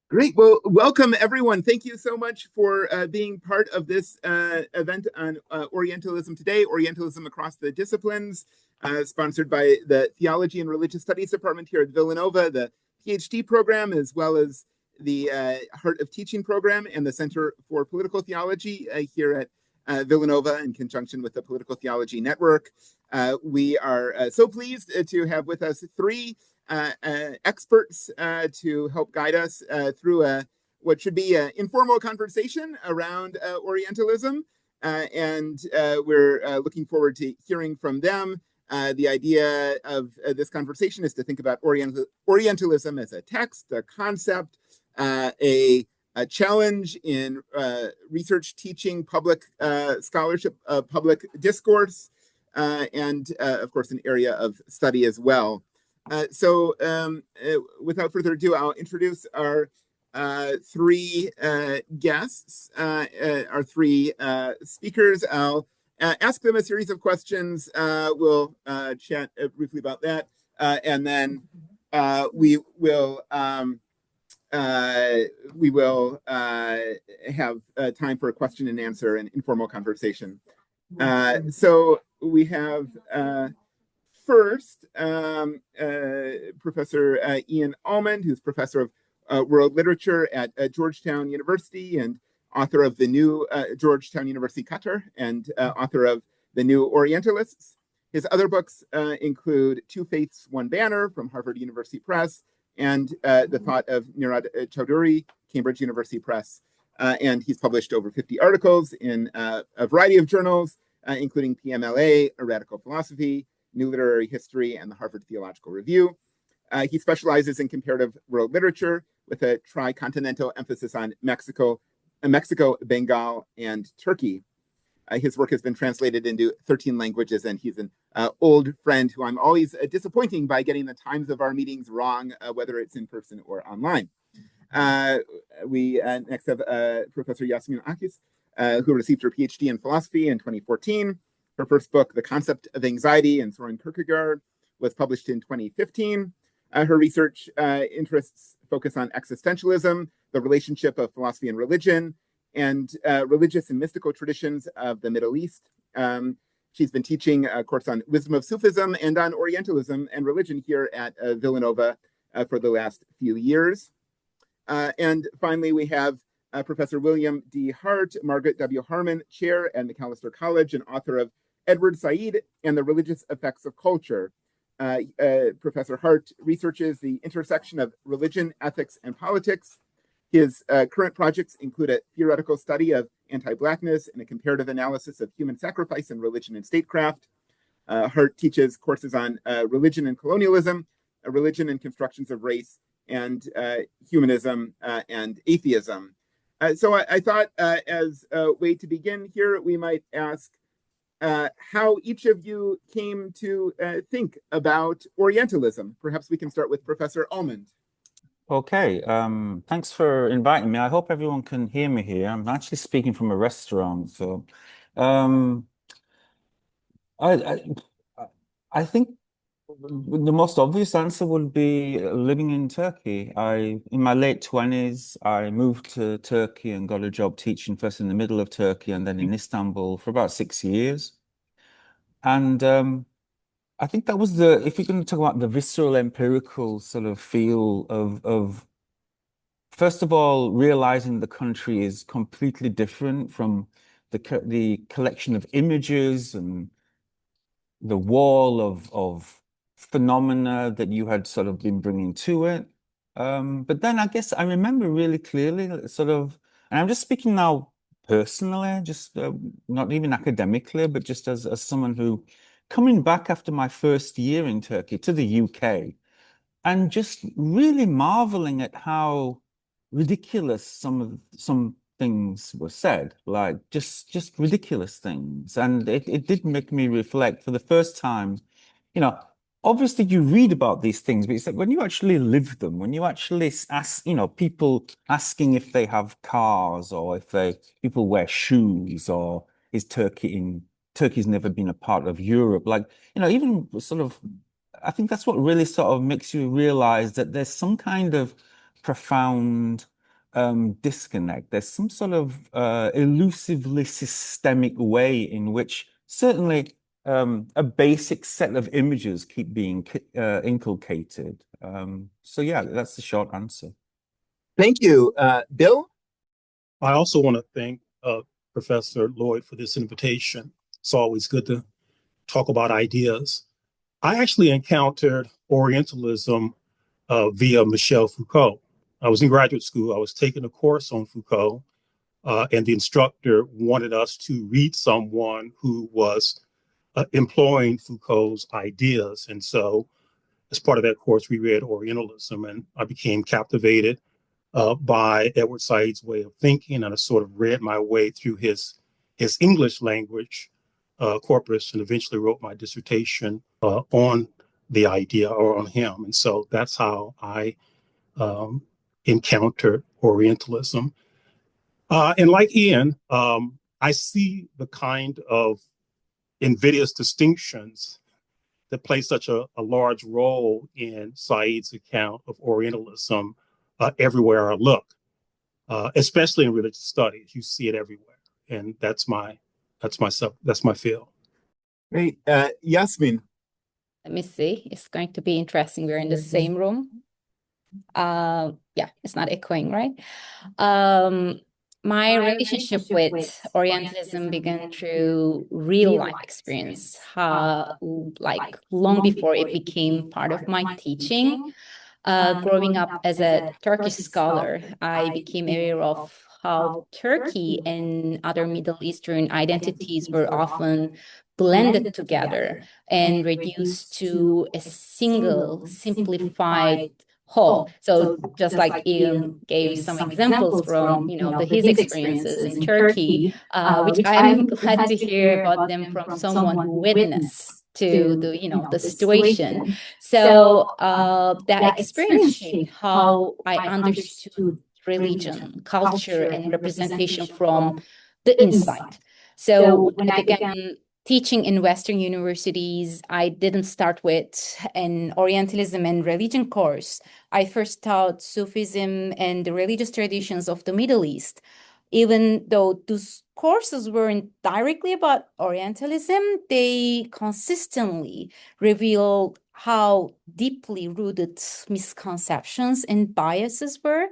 Great. Well, welcome everyone. Thank you so much for being part of this event on Orientalism today, Orientalism across the disciplines, sponsored by the Theology and Religious Studies Department here at Villanova, the PhD program, as well as the Heart of Teaching program and the Center for Political Theology here at Villanova in conjunction with the Political Theology Network. We are so pleased to have with us three experts to help guide us through what should be an informal conversation around Orientalism. And we're looking forward to hearing from them. The idea of this conversation is to think about Orientalism as a text, a concept, a challenge in research, teaching, public scholarship, public discourse, and of course, an area of study as well. Without further ado, I'll introduce our three guests, our three speakers. I'll ask them a series of questions. We'll chat briefly about that, and then we will have time for a question and answer and informal conversation. So we have first Professor Ian Almond, who's professor of world literature at Georgetown University and author of the new Georgetown University, Qatar, and author of the new Orientalists. His other books include Two Faiths, One Banner from Harvard University Press, and The Thought of Nirad Chowdhury, Cambridge University Press. And he's published over 50 articles in a variety of journals, including PMLA, A Radical Philosophy, New Literary History, and the Harvard Theological Review. He specializes in comparative world literature with a tri-continental emphasis on Mexico, Bengal, and Turkey. His work has been translated into 13 languages, and he's an old friend who I'm always disappointing by getting the times of our meetings wrong, whether it's in person or online. We next have Professor Yasemin Akış, who received her PhD in philosophy in 2014. Her first book, The Concept of Anxiety and Soren Kierkegaard, was published in 2015. Her research interests focus on existentialism, the relationship of philosophy and religion, and religious and mystical traditions of the Middle East. She's been teaching a course on wisdom of Sufism and on Orientalism and religion here at Villanova for the last few years. And finally, we have Professor William D. Hart, Margaret W. Harmon Chair at Macalester College, and author of Edward Said and the Religious Effects of Culture. Professor Hart researches the intersection of religion, ethics, and politics. His current projects include a theoretical study of anti-Blackness and a comparative analysis of human sacrifice in religion and statecraft. Hart teaches courses on religion and colonialism, religion and constructions of race, and humanism and atheism. So I thought as a way to begin here, we might ask how each of you came to think about Orientalism. Perhaps we can start with Professor Almond. Okay, thanks for inviting me. I hope everyone can hear me here. I'm actually speaking from a restaurant, so I think the most obvious answer would be living in Turkey. In my late 20s, I moved to Turkey and got a job teaching first in the middle of Turkey and then in Istanbul for about 6 years. And I think that was if you're going to talk about the visceral empirical sort of feel of first of all, realizing the country is completely different from the collection of images and the wall of phenomena that you had sort of been bringing to it. But then I guess I remember really clearly sort of, and I'm just speaking now personally, just not even academically, but just as someone who coming back after my first year in Turkey to the UK and just really marveling at how ridiculous some things were said, like just ridiculous things. And it did make me reflect for the first time, obviously you read about these things, but it's like when you actually live them, when you actually ask, people asking if they have cars or if people wear shoes, or is Turkey's never been a part of Europe. Like, even sort of, I think that's what really sort of makes you realize that there's some kind of profound disconnect. There's some sort of elusively systemic way in which certainly a basic set of images keep being inculcated. So yeah, that's the short answer. Thank you. Bill? I also want to thank Professor Lloyd for this invitation. It's always good to talk about ideas. I actually encountered Orientalism via Michel Foucault. I was in graduate school. I was taking a course on Foucault, and the instructor wanted us to read someone who was employing Foucault's ideas. And so as part of that course, we read Orientalism, and I became captivated by Edward Said's way of thinking, and I sort of read my way through his English language corpus, and eventually wrote my dissertation on the idea, or on him. And so that's how I encountered Orientalism. And like Ian, I see the kind of invidious distinctions that play such a large role in Said's account of Orientalism everywhere I look, especially in religious studies. You see it everywhere, and that's my field. Great. Yasemin? Let me see. It's going to be interesting. We're in the same room. Yeah, it's not echoing, right? My relationship with Orientalism began through real life experience, like long before it became part of my teaching. Growing up as a Turkish scholar, I became aware of how Turkey and other Middle Eastern identities were often blended together and reduced to a single, simplified whole. So just like Ian gave some examples from, his experiences in Turkey, which I'm glad to hear about them from someone who witnessed to the situation. So that experience shaped how I understood religion, culture, and representation from the inside. So when I began teaching in Western universities, I didn't start with an Orientalism and religion course. I first taught Sufism and the religious traditions of the Middle East. Even though those courses weren't directly about Orientalism, they consistently revealed how deeply rooted misconceptions and biases were.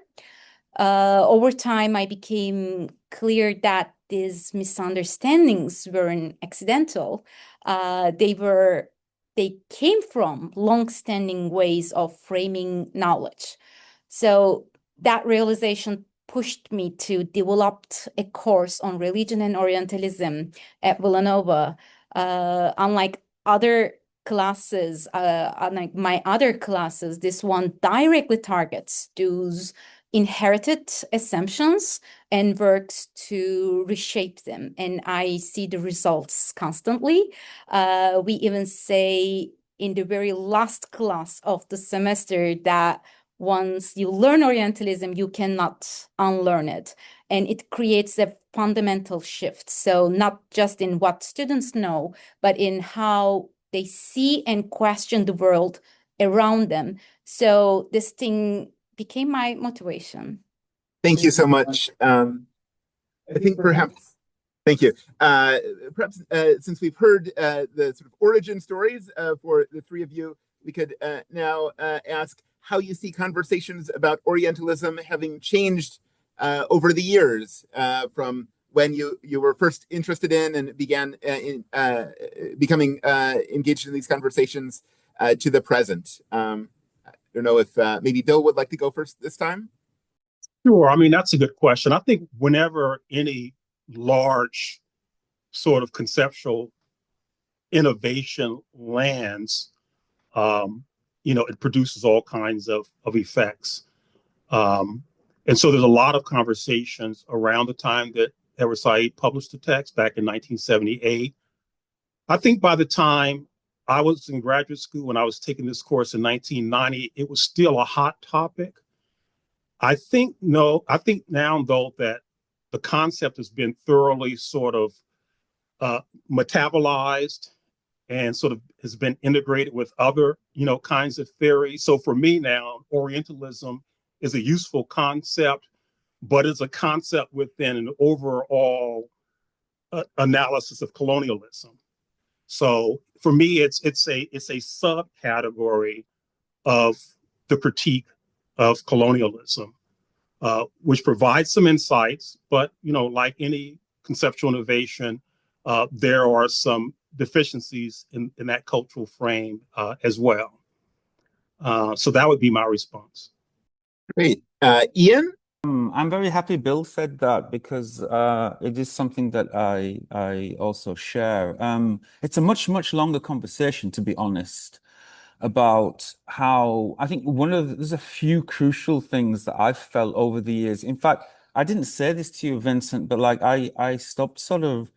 Over time, I became clear that these misunderstandings weren't accidental. They came from long-standing ways of framing knowledge. So that realization pushed me to develop a course on religion and Orientalism at Villanova. Unlike my other classes, this one directly targets those inherited assumptions and works to reshape them. And I see the results constantly. We even say in the very last class of the semester that once you learn Orientalism, you cannot unlearn it. And it creates a fundamental shift. So not just in what students know, but in how they see and question the world around them. So this thing became my motivation. Thank you so much. I think perhaps, thank you. Perhaps since we've heard the sort of origin stories for the three of you, we could now ask how you see conversations about Orientalism having changed over the years from when you were first interested in and began becoming engaged in these conversations to the present. I don't know if maybe Bill would like to go first this time. Sure. I mean, that's a good question. I think whenever any large sort of conceptual innovation lands, it produces all kinds of effects. And so there's a lot of conversations around the time that Edward Said published the text back in 1978. I think by the time I was in graduate school, when I was taking this course in 1990, it was still a hot topic. I think now, though, that the concept has been thoroughly sort of metabolized and sort of has been integrated with other, kinds of theory. So for me now, Orientalism is a useful concept, but it's a concept within an overall analysis of colonialism. So for me, it's a subcategory of the critique of colonialism, which provides some insights, but like any conceptual innovation, there are some deficiencies in that cultural frame as well. So that would be my response. Great. Ian? I'm very happy Bill said that, because it is something that I also share. It's a much longer conversation, to be honest, about how I think there's a few crucial things that I've felt over the years. In fact, I didn't say this to you, Vincent, but like I stopped sort of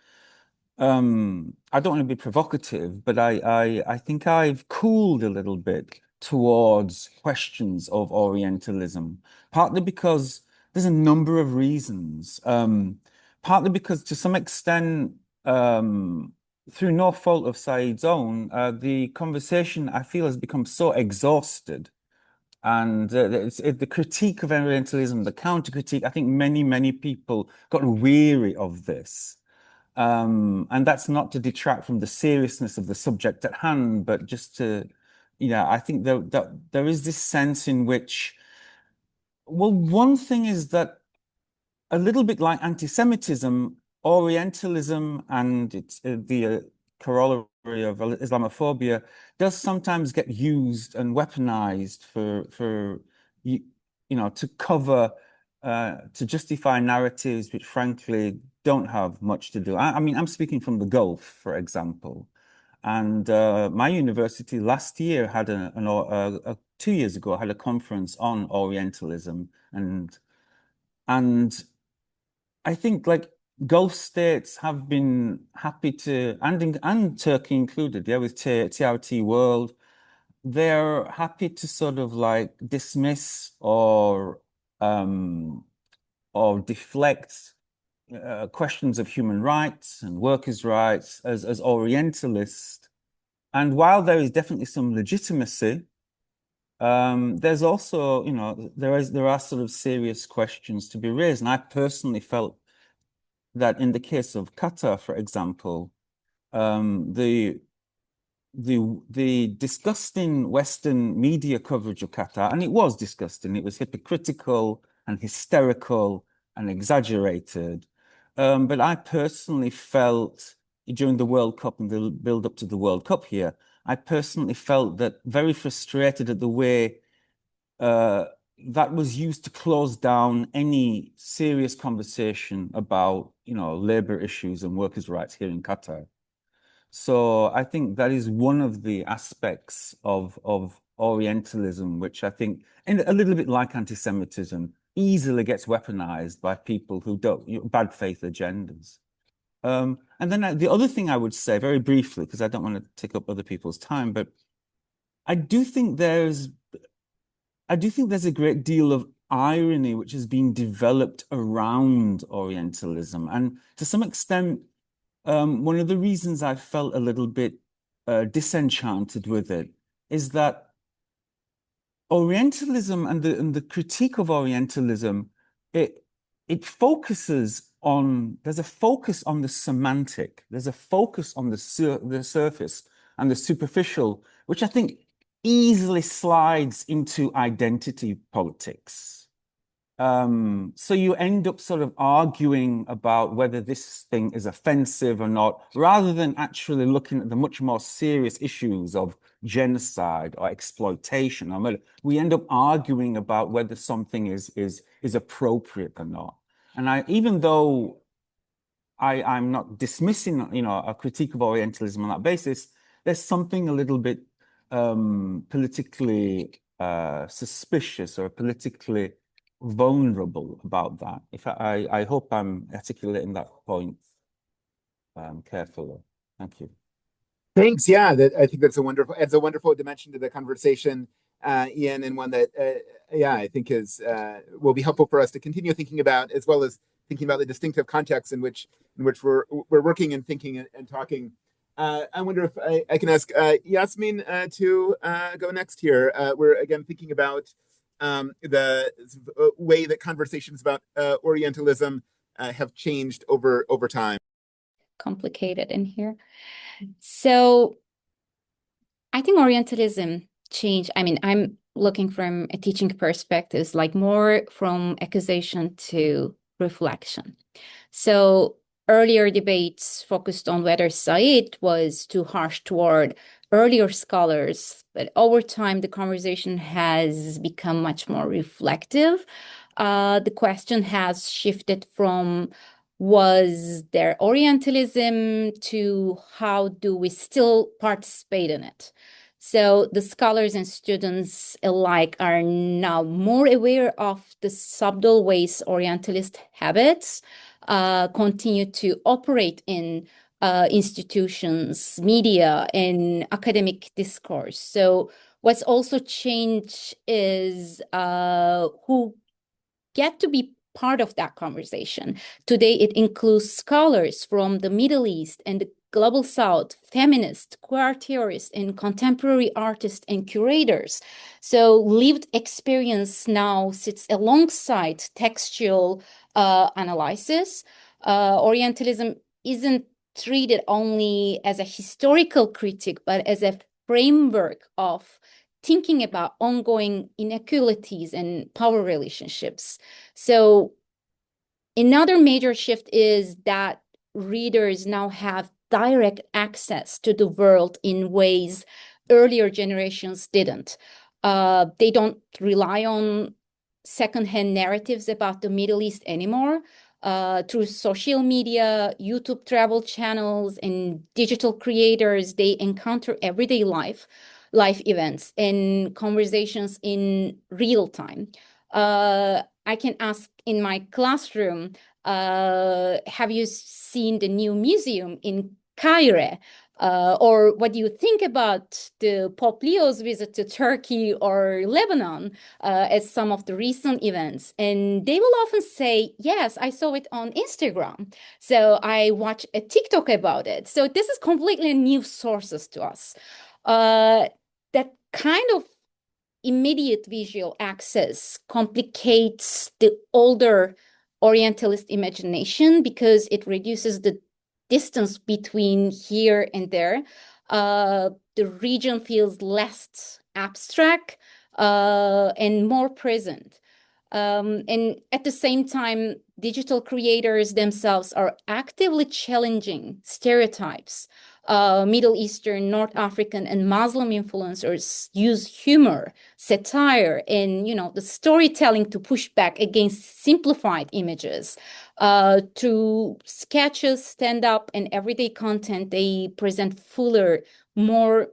I don't want to be provocative, but I think I've cooled a little bit towards questions of Orientalism, partly because there's a number of reasons. Partly because to some extent, through no fault of Saeed's own, the conversation I feel has become so exhausted. And the critique of Orientalism, the counter-critique, I think many people got weary of this. And that's not to detract from the seriousness of the subject at hand, but just to, I think there is this sense in which, well, one thing is that a little bit like anti-Semitism, Orientalism and it's the corollary of Islamophobia does sometimes get used and weaponized for to cover, to justify narratives which frankly don't have much to do. I mean, I'm speaking from the Gulf, for example, and my university last year had 2 years ago had a conference on Orientalism, and I think like Gulf states have been happy to, and Turkey included, with TRT World, they're happy to sort of like dismiss or deflect questions of human rights and workers' rights as Orientalist. And while there is definitely some legitimacy, there's also, there are sort of serious questions to be raised. And I personally felt that in the case of Qatar, for example, the disgusting Western media coverage of Qatar, and it was disgusting, it was hypocritical and hysterical and exaggerated. But I personally felt during the World Cup and the build up to the World Cup here, I personally felt that very frustrated at the way that was used to close down any serious conversation about, labor issues and workers' rights here in Qatar. So I think that is one of the aspects of Orientalism, which I think, and a little bit like anti-Semitism, easily gets weaponized by people who don't, bad faith agendas. And then the other thing I would say very briefly, because I don't want to take up other people's time, but I do think there's a great deal of irony which has been developed around Orientalism. And to some extent, one of the reasons I felt a little bit disenchanted with it is that Orientalism and the critique of Orientalism, it focuses on, there's a focus on the semantic, there's a focus on the surface and the superficial, which I think easily slides into identity politics. So you end up sort of arguing about whether this thing is offensive or not, rather than actually looking at the much more serious issues of genocide or exploitation. I mean, we end up arguing about whether something is appropriate or not. And even though I'm not dismissing, a critique of Orientalism on that basis, there's something a little bit politically suspicious or politically vulnerable about that. I hope I'm articulating that point carefully. Thank you. Thanks. Yeah, I think that's a wonderful dimension to the conversation, Ian, and one that I think will be helpful for us to continue thinking about, as well as thinking about the distinctive context in which we're working and thinking and talking. I wonder if I can ask Yasemin to go next here. We're again thinking about the way that conversations about Orientalism have changed over time. Complicated in here. So I think Orientalism changed. I mean, I'm looking from a teaching perspective, like more from accusation to reflection. So earlier debates focused on whether Said was too harsh toward earlier scholars, but over time, the conversation has become much more reflective. The question has shifted from was there Orientalism to how do we still participate in it? So the scholars and students alike are now more aware of the subtle ways Orientalist habits continue to operate in institutions, media, and academic discourse. So what's also changed is who get to be part of that conversation. Today, it includes scholars from the Middle East and the Global South, feminists, queer theorists, and contemporary artists and curators. So lived experience now sits alongside textual analysis. Orientalism isn't treated only as a historical critique, but as a framework of thinking about ongoing inequalities and power relationships. So another major shift is that readers now have direct access to the world in ways earlier generations didn't. They don't rely on secondhand narratives about the Middle East anymore. Through social media, YouTube travel channels, and digital creators, they encounter everyday life events and conversations in real time. I can ask in my classroom, have you seen the new museum in Cairo? Or what do you think about the Pope Leo's visit to Turkey or Lebanon as some of the recent events? And they will often say, yes, I saw it on Instagram. So I watched a TikTok about it. So this is completely new sources to us. That kind of immediate visual access complicates the older Orientalist imagination because it reduces the distance between here and there. The region feels less abstract and more present. And at the same time, digital creators themselves are actively challenging stereotypes. Middle Eastern, North African, and Muslim influencers use humor, satire, and the storytelling to push back against simplified images. Through sketches, stand-up, and everyday content, they present fuller, more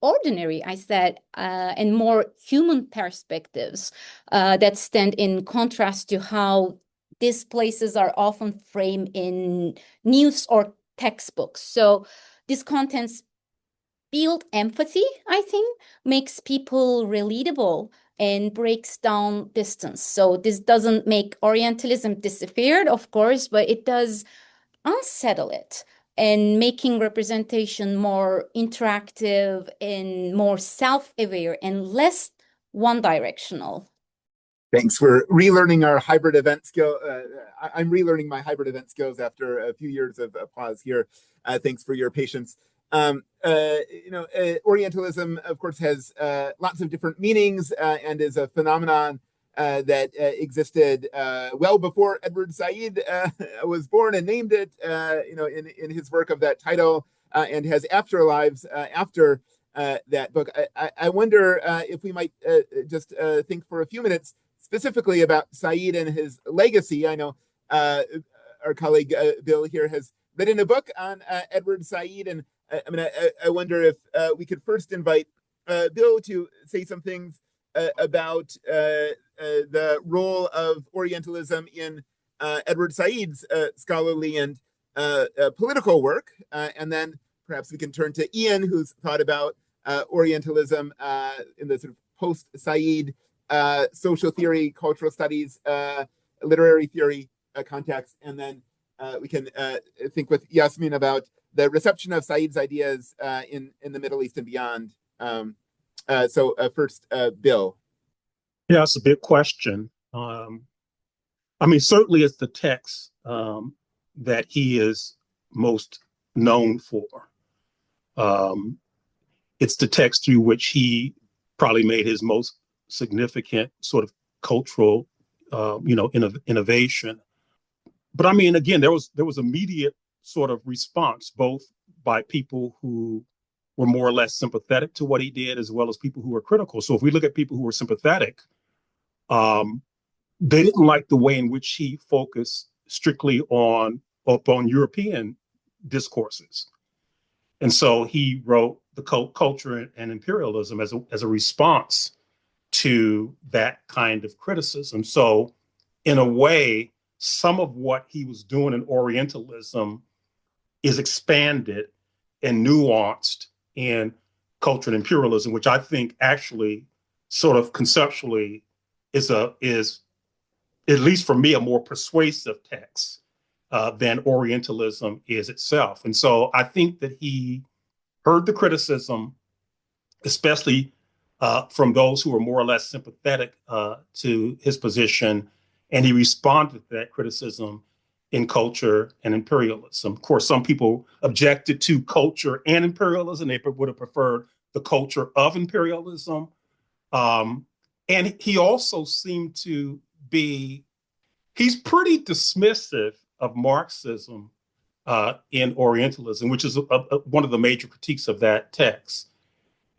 ordinary, I said, and more human perspectives that stand in contrast to how these places are often framed in news or textbooks. So these contents build empathy, I think, makes people relatable and breaks down distance. So this doesn't make Orientalism disappear, of course, but it does unsettle it and making representation more interactive and more self-aware and less one-directional. Thanks. We're relearning our hybrid event skill. I'm relearning my hybrid event skills after a few years of pause here. Thanks for your patience. Orientalism, of course, has lots of different meanings and is a phenomenon that existed well before Edward Said was born and named it, in his work of that title, and has afterlives after that book. I wonder if we might just think for a few minutes specifically about Said and his legacy. I know our colleague Bill here has written a book on Edward Said, and I wonder if we could first invite Bill to say some things about the role of Orientalism in Edward Said's scholarly and political work, and then perhaps we can turn to Ian, who's thought about Orientalism in the sort of post-Said social theory, cultural studies, literary theory context, and then we can think with Yasemin about the reception of Said's ideas in the Middle East and beyond. So first, Bill. Yeah, it's a big question. I mean, certainly it's the text that he is most known for. It's the text through which he probably made his most significant sort of cultural, innovation. But I mean, again, there was immediate sort of response, both by people who were more or less sympathetic to what he did, as well as people who were critical. So if we look at people who were sympathetic, they didn't like the way in which he focused strictly upon European discourses. And so he wrote The Culture and Imperialism as a response to that kind of criticism. So in a way, some of what he was doing in Orientalism is expanded and nuanced in Culture and Imperialism, which I think actually sort of conceptually is at least for me, a more persuasive text than Orientalism is itself. And so I think that he heard the criticism, especially from those who were more or less sympathetic to his position, and he responded to that criticism in Culture and Imperialism. Of course, some people objected to culture and imperialism. They would have preferred the culture of imperialism. And he also seemed to he's pretty dismissive of Marxism in Orientalism, which is one of the major critiques of that text.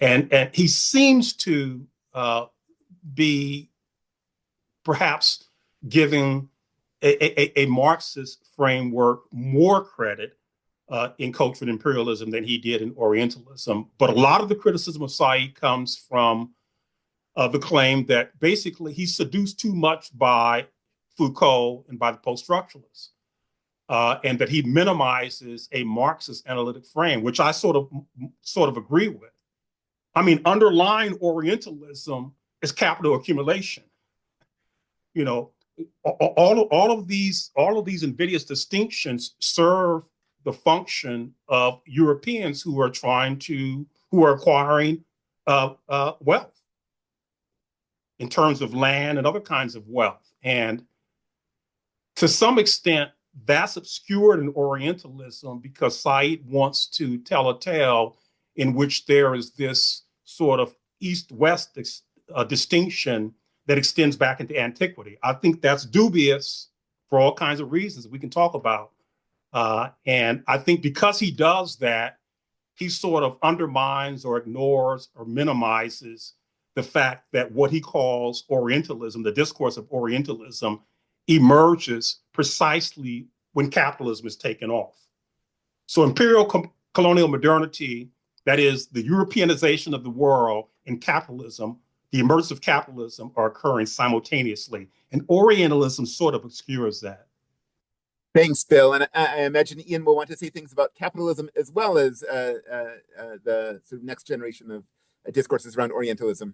And he seems to be perhaps giving a Marxist framework more credit in Culture and Imperialism than he did in Orientalism. But a lot of the criticism of Said comes from the claim that basically he's seduced too much by Foucault and by the post-structuralists, and that he minimizes a Marxist analytic frame, which I sort of agree with. I mean, underlying Orientalism is capital accumulation. You know, all of these invidious distinctions serve the function of Europeans who are acquiring wealth in terms of land and other kinds of wealth. And to some extent, that's obscured in Orientalism because Said wants to tell a tale in which there is this sort of East-West distinction that extends back into antiquity. I think that's dubious for all kinds of reasons we can talk about. And I think because he does that, he sort of undermines or ignores or minimizes the fact that what he calls Orientalism, the discourse of Orientalism, emerges precisely when capitalism is taken off. So imperial colonial modernity, that is the Europeanization of the world, and capitalism, the emergence of capitalism, are occurring simultaneously. And Orientalism sort of obscures that. Thanks, Bill. And I imagine Ian will want to say things about capitalism as well as the sort of next generation of discourses around Orientalism.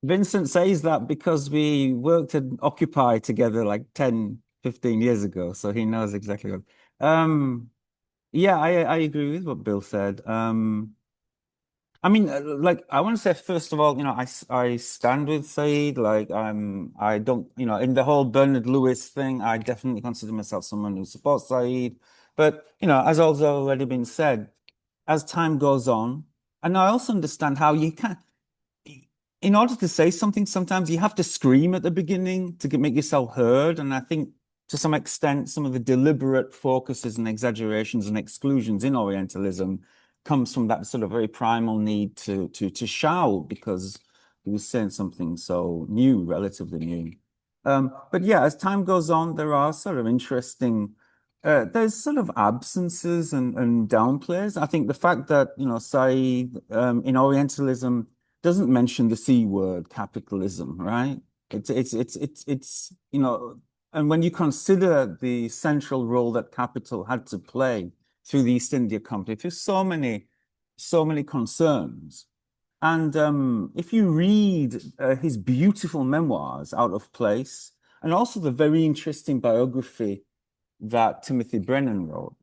Vincent says that because we worked at Occupy together like 10, 15 years ago, so he knows exactly what. Yeah, I agree with what Bill said. I mean, like, I want to say, first of all, you know, I stand with Said. Like, I don't, you know, in the whole Bernard Lewis thing, I definitely consider myself someone who supports Said. But, you know, as also already been said, as time goes on, and I also understand how you can, in order to say something, sometimes you have to scream at the beginning to make yourself heard. And I think to some extent, some of the deliberate focuses and exaggerations and exclusions in Orientalism comes from that sort of very primal need to shout because he was saying something so new, relatively new. But yeah, as time goes on, there are sort of interesting, there's sort of absences and downplays. I think the fact that, you know, Said in Orientalism doesn't mention the C word, capitalism, right? It's you know, and when you consider the central role that capital had to play through the East India Company, through so many concerns. And if you read his beautiful memoirs, Out of Place, and also the very interesting biography that Timothy Brennan wrote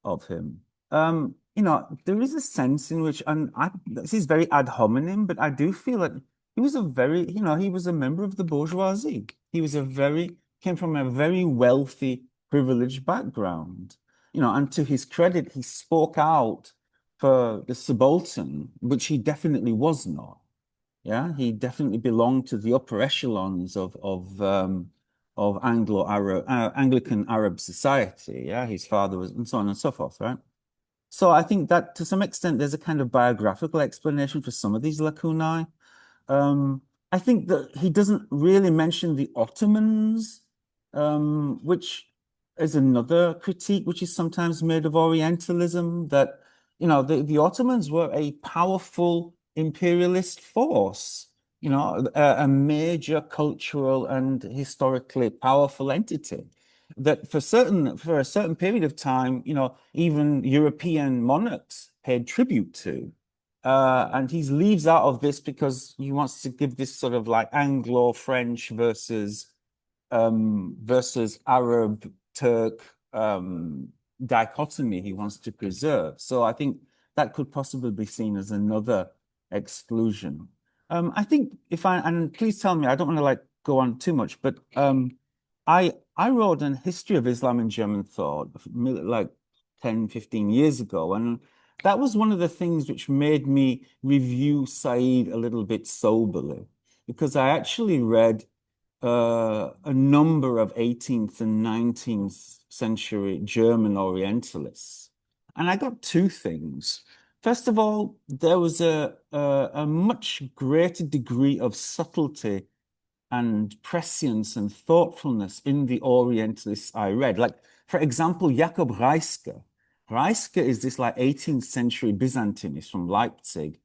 of him, you know, there is a sense in which, and this is very ad hominem, but I do feel that he was a very, he was a member of the bourgeoisie. He was came from a very wealthy, privileged background, and to his credit, he spoke out for the subaltern, which he definitely was not. Yeah, he definitely belonged to the upper echelons of Anglican Arab society. Yeah, his father was, and so on and so forth, right? So I think that to some extent there's a kind of biographical explanation for some of these lacunae. I think that he doesn't really mention the Ottomans, which is another critique which is sometimes made of Orientalism, that the Ottomans were a powerful imperialist force, a major cultural and historically powerful entity that for a certain period of time, even European monarchs paid tribute to. And he leaves out of this because he wants to give this sort of like Anglo-French versus Arab Turk dichotomy he wants to preserve. So I think that could possibly be seen as another exclusion. I think and please tell me, I don't want to like go on too much, but I wrote a history of Islam in German thought like 10, 15 years ago, and that was one of the things which made me review Said a little bit soberly, because I actually read a number of 18th and 19th century German Orientalists, and I got two things. First of all, there was a much greater degree of subtlety and prescience and thoughtfulness in the Orientalists I read. Like, for example, Jakob Reiske. Reiske is this like 18th century Byzantinist from Leipzig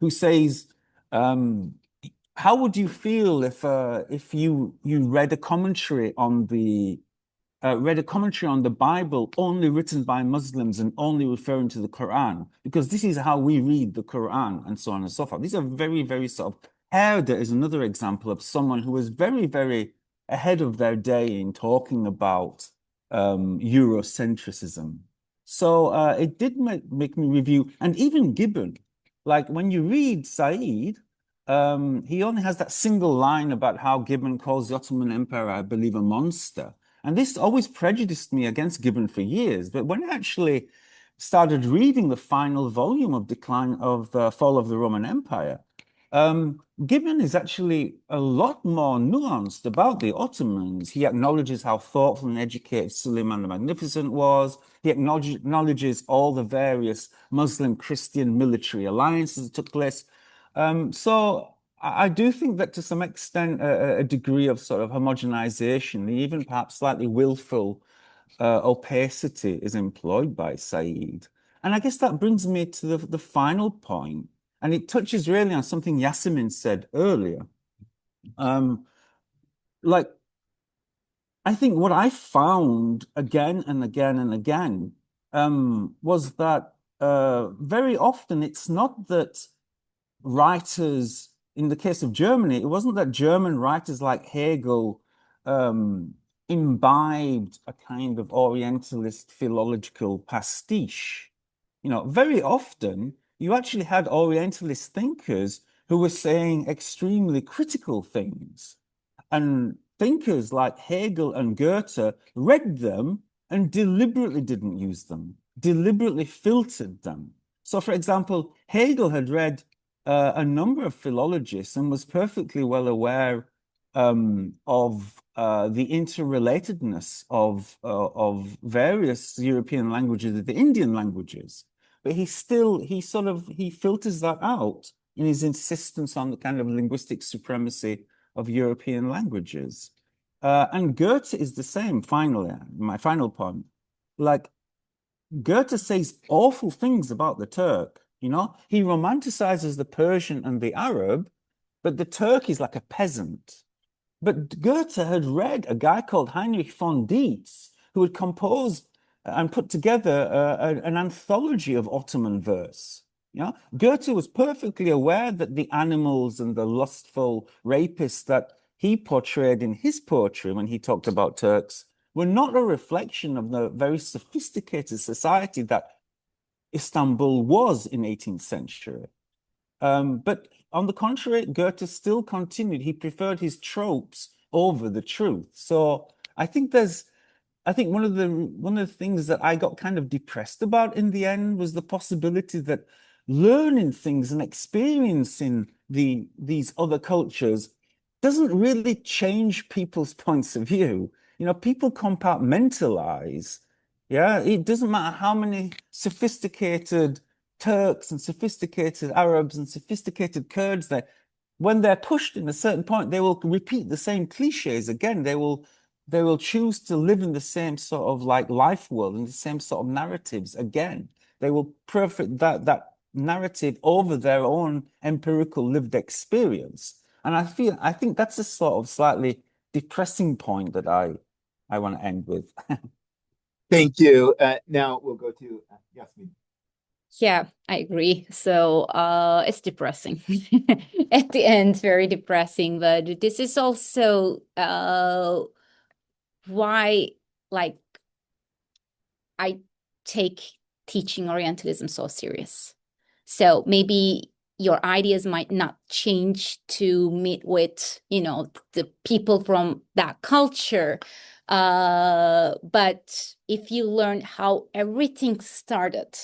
who says, how would you feel if you read a commentary on the Bible only written by Muslims and only referring to the Quran, because this is how we read the Quran, and so on and so forth. These are very, very sort of... Herder is another example of someone who was very, very ahead of their day in talking about Eurocentrism. So it did make me review, and even Gibbon, like when you read Said, he only has that single line about how Gibbon calls the Ottoman Empire, I believe, a monster. And this always prejudiced me against Gibbon for years. But when I actually started reading the final volume of Fall of the Roman Empire, Gibbon is actually a lot more nuanced about the Ottomans. He acknowledges how thoughtful and educated Suleiman the Magnificent was. He acknowledges all the various Muslim-Christian military alliances that took place. So I do think that to some extent a degree of sort of homogenization, even perhaps slightly willful opacity is employed by Said. And I guess that brings me to the final point. And it touches really on something Yasemin said earlier. Like, I think what I found again and again and again was that very often it's not that writers, in the case of Germany, it wasn't that German writers like Hegel imbibed a kind of Orientalist philological pastiche. Very often, you actually had Orientalist thinkers who were saying extremely critical things. And thinkers like Hegel and Goethe read them and deliberately didn't use them, deliberately filtered them. So, for example, Hegel had read a number of philologists and was perfectly well aware of the interrelatedness of various European languages, the Indian languages. But he filters that out in his insistence on the kind of linguistic supremacy of European languages. And Goethe is the same, finally, my final point. Like, Goethe says awful things about the Turk, He romanticizes the Persian and the Arab, but the Turk is like a peasant. But Goethe had read a guy called Heinrich von Dietz, who had composed and put together an anthology of Ottoman verse. Goethe was perfectly aware that the animals and the lustful rapists that he portrayed in his poetry when he talked about Turks were not a reflection of the very sophisticated society that Istanbul was in 18th century. But on the contrary, Goethe still continued. He preferred his tropes over the truth. So I think one of the things that I got kind of depressed about in the end was the possibility that learning things and experiencing these other cultures doesn't really change people's points of view. You know, people compartmentalize. Yeah, it doesn't matter how many sophisticated Turks and sophisticated Arabs and sophisticated Kurds there. When they're pushed in a certain point, they will repeat the same cliches again. They will choose to live in the same sort of like life world and the same sort of narratives again. They will perfect that narrative over their own empirical lived experience. And I think that's a sort of slightly depressing point that I want to end with. Thank you. Now we'll go to Yasemin. Yeah, I agree. So it's depressing. At the end, very depressing. But this is also why, like, I take teaching Orientalism so serious. So maybe your ideas might not change to meet with, you know, the people from that culture. But if you learn how everything started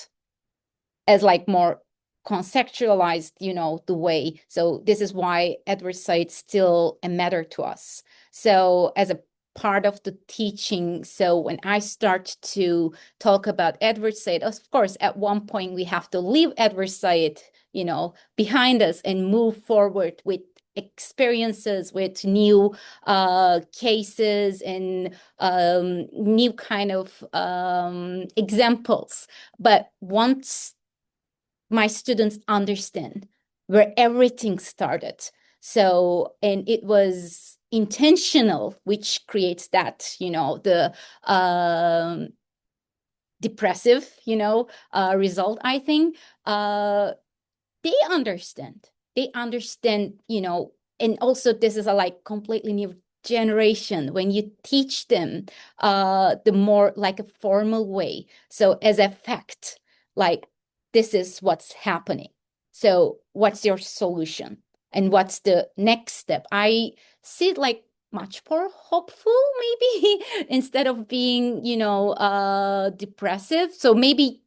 as like more conceptualized, you know, the way. So this is why Edward Said still a matter to us. So as a part of the teaching, so when I start to talk about Edward Said, of course, at one point we have to leave Edward Said, you know, behind us and move forward with experiences, with new cases and new kind of examples. But once my students understand where everything started, so, and it was intentional, which creates that, you know, the depressive, you know, result, I think, they understand, you know, and also this is a like completely new generation when you teach them the more like a formal way. So as a fact, like, this is what's happening. So what's your solution? And what's the next step? I see it like much more hopeful, maybe, instead of being, you know, depressive. So maybe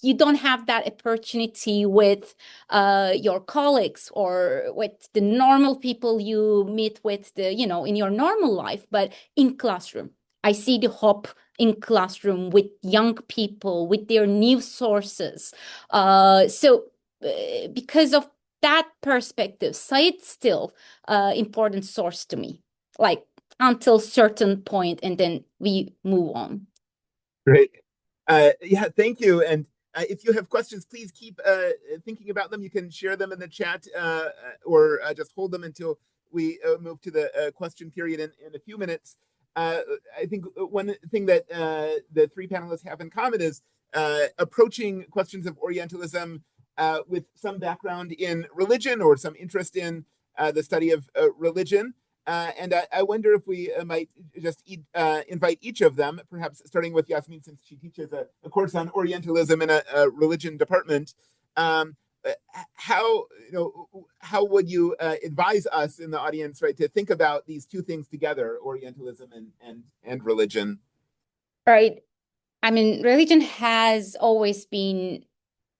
you don't have that opportunity with your colleagues or with the normal people you meet with, the, you know, in your normal life, but in classroom. I see the hope in classroom with young people, with their new sources. So because of that perspective, Said's still important source to me, like until certain point, and then we move on. Great. Yeah, thank you. And if you have questions, please keep thinking about them. You can share them in the chat or just hold them until we move to the question period in a few minutes. I think one thing that the three panelists have in common is approaching questions of Orientalism with some background in religion or some interest in the study of religion. And I wonder if we might just invite each of them, perhaps starting with Yasemin, since she teaches a course on Orientalism in a religion department. How would you advise us in the audience, right, to think about these two things together, Orientalism and religion? Right. I mean, religion has always been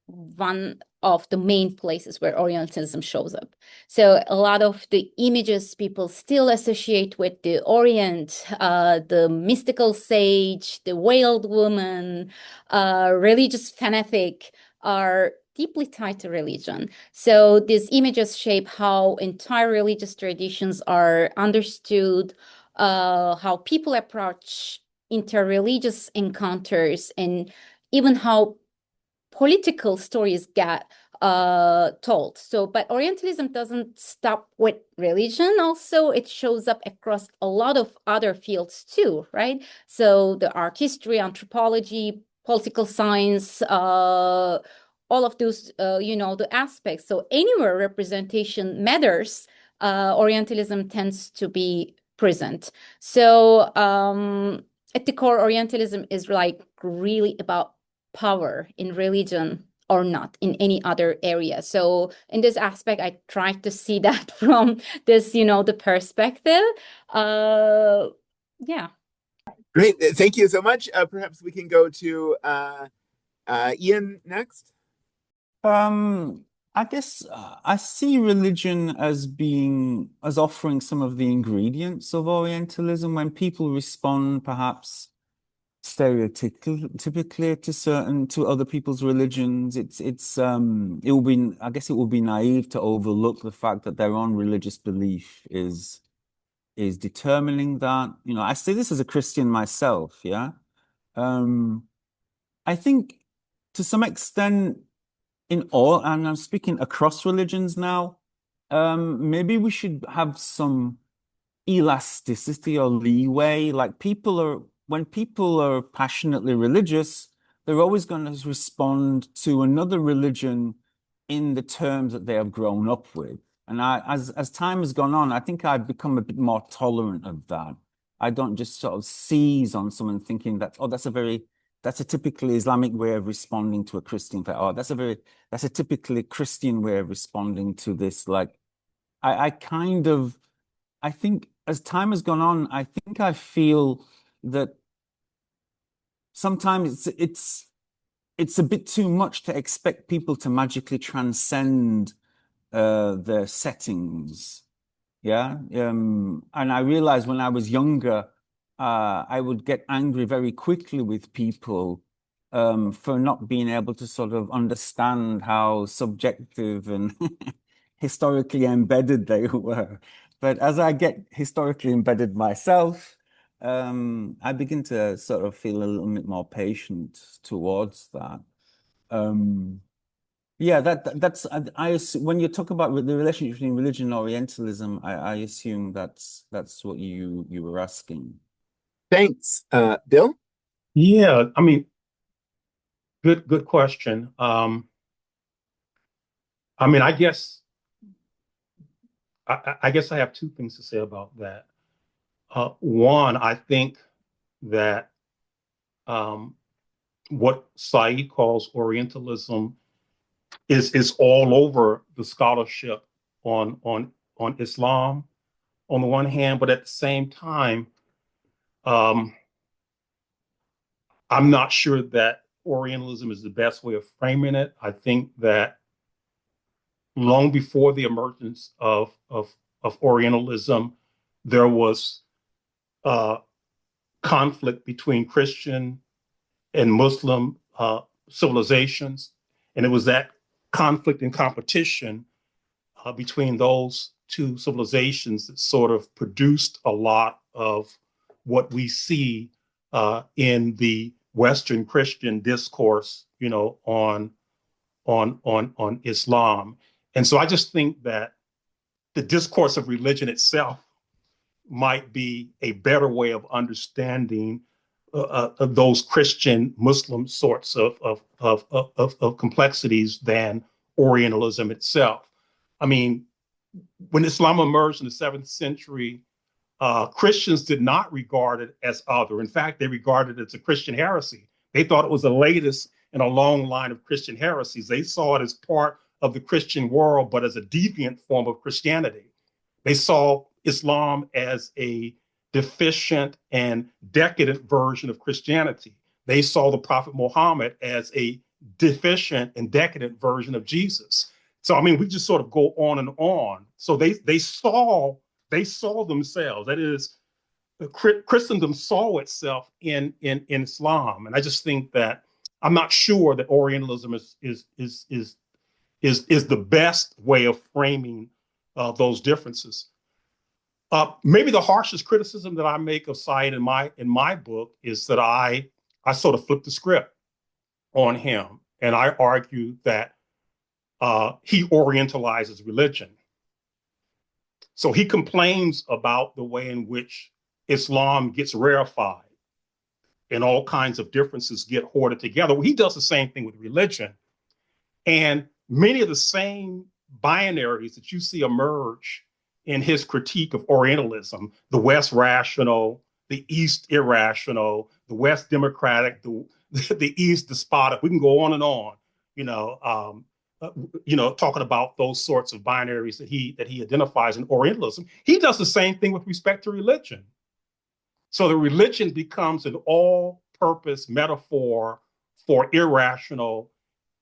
one of the main places where Orientalism shows up. So a lot of the images people still associate with the Orient, the mystical sage, the veiled woman, religious fanatic, are deeply tied to religion. So these images shape how entire religious traditions are understood, how people approach interreligious encounters, and even how political stories get told. So, but Orientalism doesn't stop with religion. Also, it shows up across a lot of other fields too, right? So the art history, anthropology, political science, all of those, you know, the aspects. So anywhere representation matters, Orientalism tends to be present. So at the core, Orientalism is like really about power in religion or not in any other area. So in this aspect, I try to see that from this, the perspective. Yeah. Great. Thank you so much. Perhaps we can go to Ian next. I guess I see religion as offering some of the ingredients of Orientalism. When people respond perhaps stereotypically to other people's religions, I guess it would be naive to overlook the fact that their own religious belief is determining that. I say this as a Christian myself, yeah. I think to some extent and I'm speaking across religions now, maybe we should have some elasticity or leeway. Like when people are passionately religious, they're always going to respond to another religion in the terms that they have grown up with. And as time has gone on, I think I've become a bit more tolerant of that. I don't just sort of seize on someone thinking that, oh, that's a typically Islamic way of responding to a Christian faith. Oh, that's a typically Christian way of responding to this. Like, I think as time has gone on, I think I feel that sometimes it's a bit too much to expect people to magically transcend their settings. Yeah. And I realized when I was younger, I would get angry very quickly with people for not being able to sort of understand how subjective and historically embedded they were. But as I get historically embedded myself, I begin to sort of feel a little bit more patient towards that. Yeah, that's when you talk about the relationship between religion and Orientalism, I assume that's what you were asking. Thanks. Bill? Yeah, I mean, good question. I mean, I guess I have two things to say about that. One, I think that what Said calls Orientalism is all over the scholarship on Islam on the one hand, but at the same time, I'm not sure that Orientalism is the best way of framing it. I think that long before the emergence of Orientalism, there was conflict between Christian and Muslim civilizations, and it was that conflict and competition between those two civilizations that sort of produced a lot of what we see in the Western Christian discourse, on Islam. And so I just think that the discourse of religion itself might be a better way of understanding those Christian Muslim sorts of complexities than Orientalism itself. I mean, when Islam emerged in the 7th century, Christians did not regard it as other. In fact, they regarded it as a Christian heresy. They thought it was the latest in a long line of Christian heresies. They saw it as part of the Christian world, but as a deviant form of Christianity. They saw Islam as a deficient and decadent version of Christianity. They saw the Prophet Muhammad as a deficient and decadent version of Jesus. So, I mean, we just sort of go on and on. So they saw themselves. That is, Christendom saw itself in Islam. And I just think that I'm not sure that Orientalism is the best way of framing those differences. Maybe the harshest criticism that I make of Said in my book is that I sort of flip the script on him, and I argue that he Orientalizes religion. So he complains about the way in which Islam gets rarefied and all kinds of differences get hoarded together. Well, he does the same thing with religion. And many of the same binaries that you see emerge in his critique of Orientalism, the West rational, the East irrational, the West democratic, the East despotic, we can go on and on. talking about those sorts of binaries that he identifies in Orientalism. He does the same thing with respect to religion. So the religion becomes an all-purpose metaphor for irrational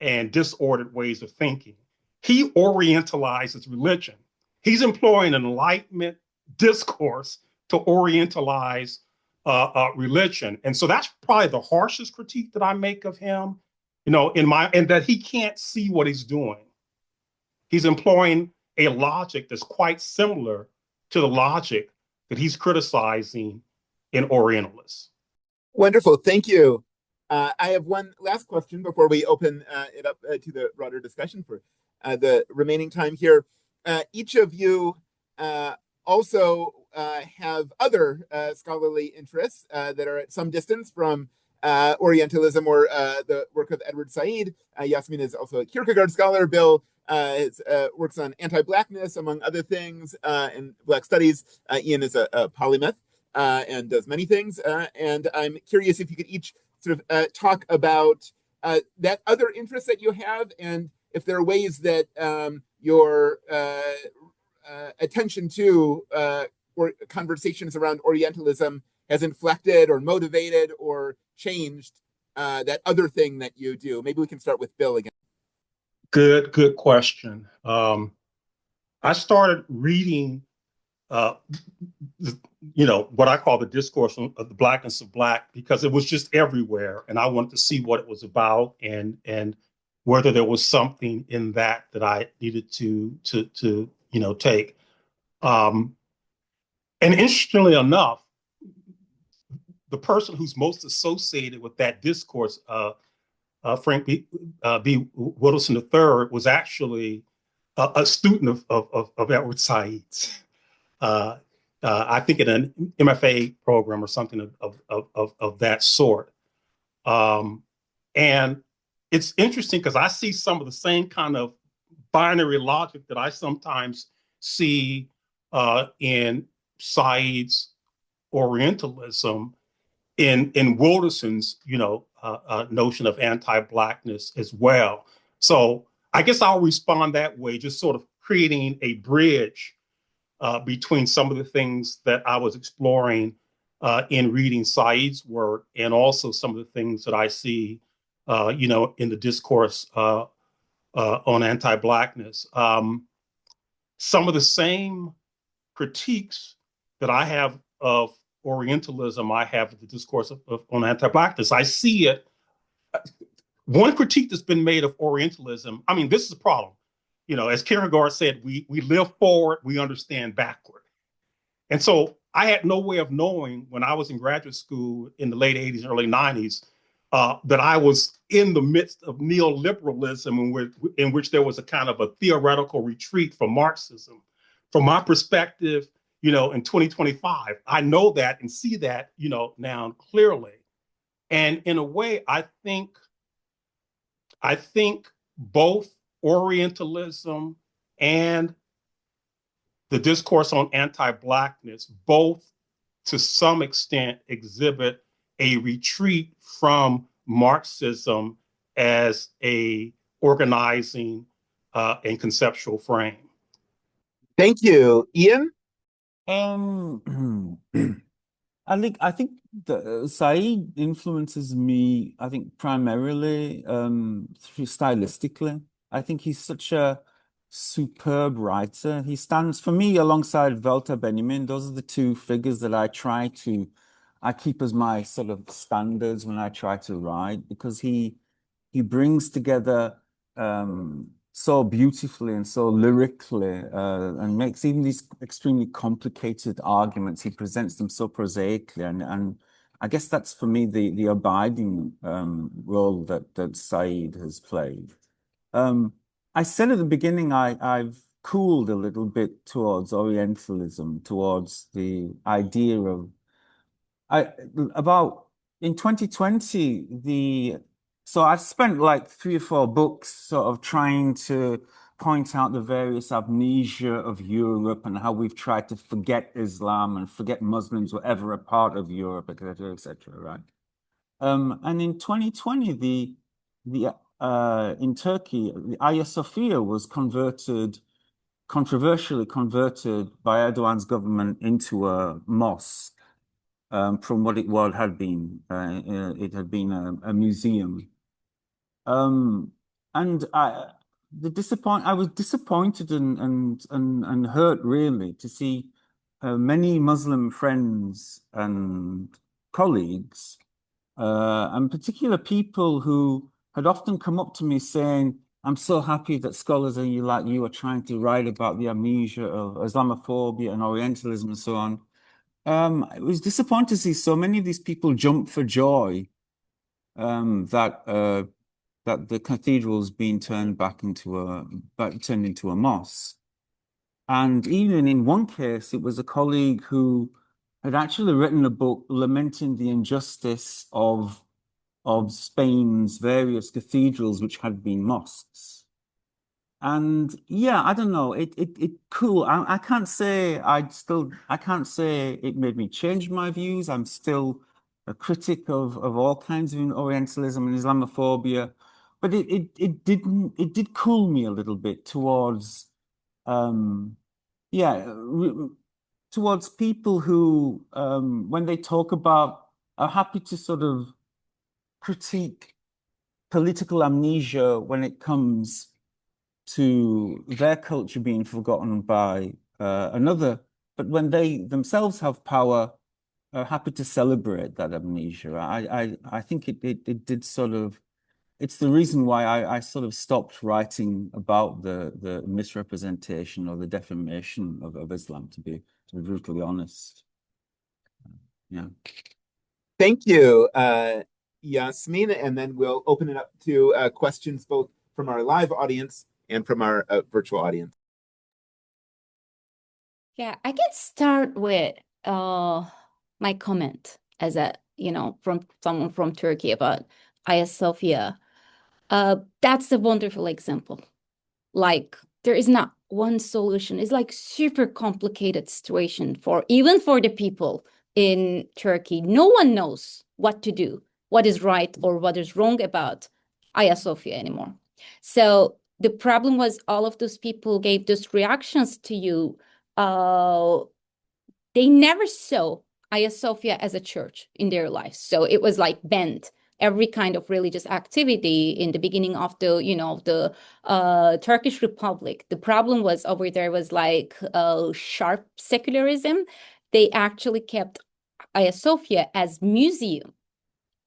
and disordered ways of thinking. He orientalizes religion. He's employing an Enlightenment discourse to orientalize religion. And so that's probably the harshest critique that I make of him, and that he can't see what he's doing. He's employing a logic that's quite similar to the logic that he's criticizing in Orientalists. Wonderful, thank you. I have one last question before we open it up to the broader discussion for the remaining time here. Each of you also have other scholarly interests that are at some distance from Orientalism or the work of Edward Said. Yasemin is also a Kierkegaard scholar. Bill works on anti-Blackness, among other things, in Black studies. Ian is a polymath and does many things. And I'm curious if you could each sort of talk about that other interest that you have, and if there are ways that your attention to or conversations around Orientalism has inflected or motivated or changed that other thing that you do. Maybe we can start with Bill again. Good question. I started reading, what I call the discourse of the Blackness of Black, because it was just everywhere, and I wanted to see what it was about and whether there was something in that I needed to take. And interestingly enough, the person who's most associated with that discourse, Frank B. Whittleson III, was actually a student of Edward Said's. I think in an MFA program or something of that sort. And it's interesting because I see some of the same kind of binary logic that I sometimes see in Said's Orientalism in Wilderson's, notion of anti-Blackness as well. So I guess I'll respond that way, just sort of creating a bridge between some of the things that I was exploring in reading Said's work, and also some of the things that I see, in the discourse on anti-Blackness. Some of the same critiques that I have of Orientalism, I have the discourse on anti-Blackness. I see it. One critique that's been made of Orientalism, I mean, this is a problem. As Kierkegaard said, we live forward, we understand backward. And so I had no way of knowing when I was in graduate school in the late 80s, early 90s, that I was in the midst of neoliberalism in which there was a kind of a theoretical retreat from Marxism. From my perspective, in 2025, I know that and see that, now clearly. And in a way, I think both Orientalism and the discourse on anti-Blackness, both to some extent exhibit a retreat from Marxism as a organizing and conceptual frame. Thank you. Ian? I think the Said influences me, I think, primarily stylistically. I think he's such a superb writer. He stands for me alongside Walter Benjamin. Those are the two figures that I keep as my sort of standards when I try to write, because he brings together so beautifully and so lyrically, and makes even these extremely complicated arguments. He presents them so prosaically, and I guess that's for me the abiding role that Said has played. I said at the beginning I've cooled a little bit towards Orientalism, towards the idea of in 2020 so I've spent like 3 or 4 books sort of trying to point out the various amnesia of Europe and how we've tried to forget Islam and forget Muslims were ever a part of Europe, et cetera, right? And in 2020, the in Turkey, Hagia Sophia was controversially converted by Erdogan's government into a mosque. From what it had been. It had been a museum. And I was disappointed and hurt really to see many Muslim friends and colleagues, and particular people who had often come up to me saying, "I'm so happy that scholars like you are trying to write about the amnesia of Islamophobia and Orientalism and so on." It was disappointing to see so many of these people jump for joy that the cathedral's been turned into a mosque. And even in one case, it was a colleague who had actually written a book lamenting the injustice of Spain's various cathedrals, which had been mosques. And yeah, I don't know. It cool. I can't say it made me change my views. I'm still a critic of all kinds of Orientalism and Islamophobia, but it did cool me a little bit towards towards people who when they talk about are happy to sort of critique political amnesia when it comes to their culture being forgotten by another, but when they themselves have power, are happy to celebrate that amnesia. I think it did sort of, it's the reason why I sort of stopped writing about the misrepresentation or the defamation of Islam, to be brutally honest. Yeah. Thank you, Yasemin, and then we'll open it up to questions both from our live audience and from our virtual audience. Yeah, I can start with my comment as from someone from Turkey about Hagia Sophia. That's a wonderful example. Like, there is not one solution. It's like super complicated situation even for the people in Turkey. No one knows what to do, what is right or what is wrong about Hagia Sophia anymore. So the problem was all of those people gave those reactions to you. They never saw Hagia Sophia as a church in their lives. So it was like banned every kind of religious activity in the beginning of the Turkish Republic. The problem was over there was like sharp secularism. They actually kept Hagia Sophia as museum,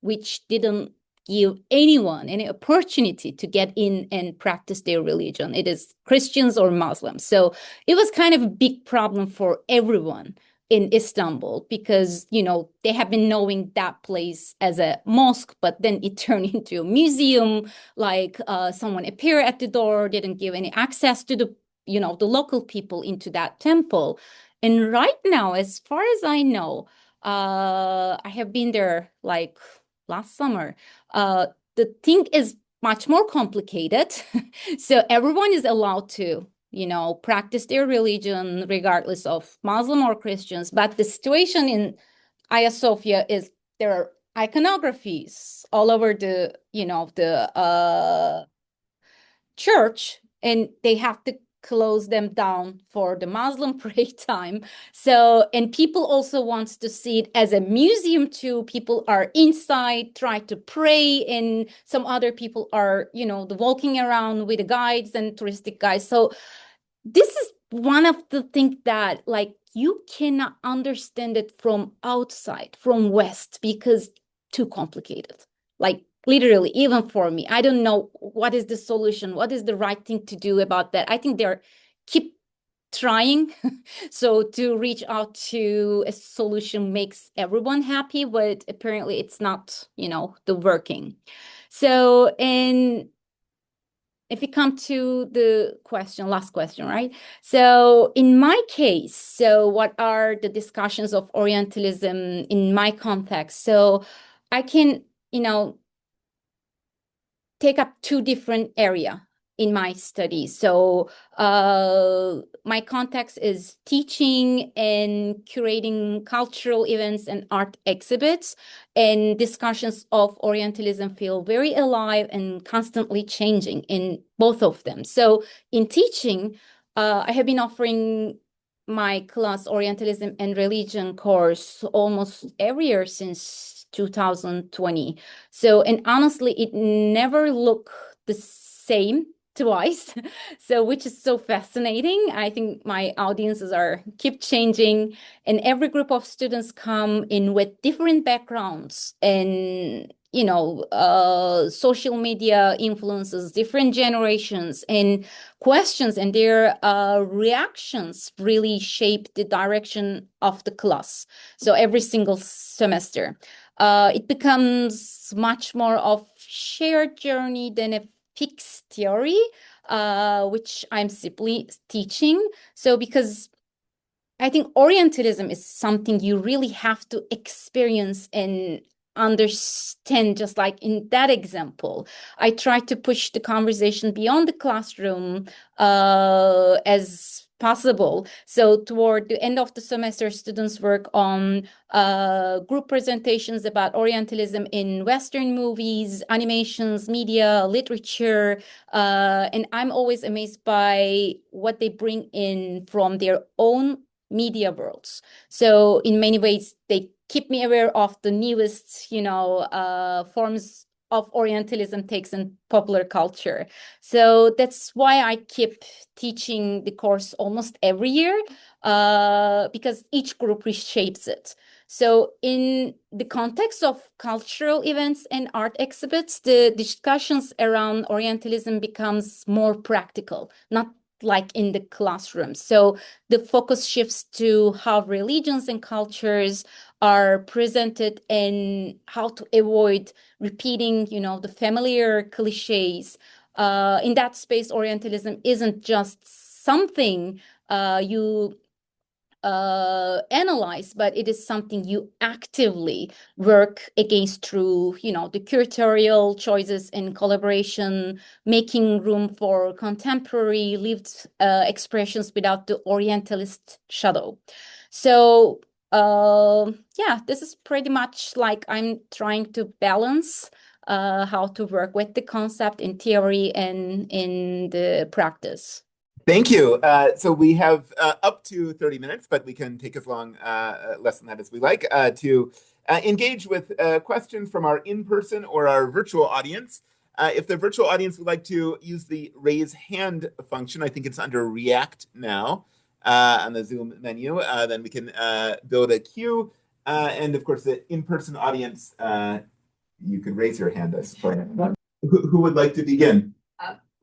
which didn't give anyone any opportunity to get in and practice their religion. It is Christians or Muslims. So it was kind of a big problem for everyone in Istanbul because, they have been knowing that place as a mosque, but then it turned into a museum, like someone appeared at the door, didn't give any access to the local people into that temple. And right now, as far as I know, I have been there like last summer. The thing is much more complicated. So everyone is allowed to, practice their religion regardless of Muslim or Christians. But the situation in Hagia Sophia is there are iconographies all over the church, and they have to close them down for the Muslim prayer time. So, and people also want to see it as a museum too. People are inside, try to pray, and some other people are, walking around with the guides and touristic guides. So this is one of the things that like you cannot understand it from outside, from West, because too complicated. Like literally, even for me, I don't know what is the solution, what is the right thing to do about that. I think they're keep trying. So to reach out to a solution makes everyone happy, but apparently it's not, the working. So, and if we come to the last question, right? So in my case, so what are the discussions of Orientalism in my context? So I can, take up two different areas in my studies. So my context is teaching and curating cultural events and art exhibits, and discussions of Orientalism feel very alive and constantly changing in both of them. So in teaching, I have been offering my class Orientalism and Religion course almost every year since 2020. So, and honestly, it never looked the same twice. So, which is so fascinating. I think my audiences keep changing, and every group of students come in with different backgrounds and social media influences, different generations, and questions and their reactions really shape the direction of the class. So every single semester, it becomes much more of shared journey than a fixed theory, which I'm simply teaching. So because I think Orientalism is something you really have to experience and understand, just like in that example. I try to push the conversation beyond the classroom as possible. So toward the end of the semester, students work on group presentations about Orientalism in Western movies, animations, media, literature, and I'm always amazed by what they bring in from their own media worlds. So in many ways, they keep me aware of the newest, forms of Orientalism takes in popular culture. So that's why I keep teaching the course almost every year, because each group reshapes it. So in the context of cultural events and art exhibits, the discussions around Orientalism becomes more practical, not like in the classroom. So the focus shifts to how religions and cultures are presented and how to avoid repeating, the familiar cliches. In that space, Orientalism isn't just something you analyze, but it is something you actively work against through, the curatorial choices and collaboration, making room for contemporary lived expressions without the Orientalist shadow. So, this is pretty much like I'm trying to balance how to work with the concept in theory and in the practice. Thank you. So we have up to 30 minutes, but we can take as long, less than that as we like, to engage with questions from our in-person or our virtual audience. If the virtual audience would like to use the raise hand function, I think it's under React now on the Zoom menu, then we can build a queue. And of course, the in-person audience, you could raise your hand, I suppose. Who would like to begin?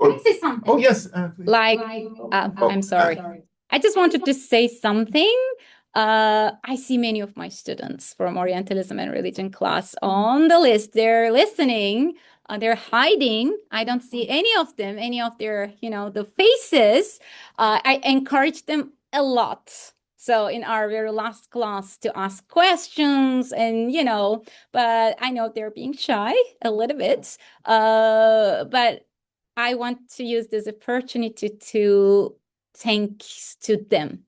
Can I say something? Oh, yes. I'm sorry. I just wanted to say something. I see many of my students from Orientalism and Religion class on the list. They're listening. They're hiding. I don't see any of them, any of their, the faces. I encourage them a lot. So in our very last class to ask questions and, but I know they're being shy a little bit. But I want to use this opportunity to thank to them,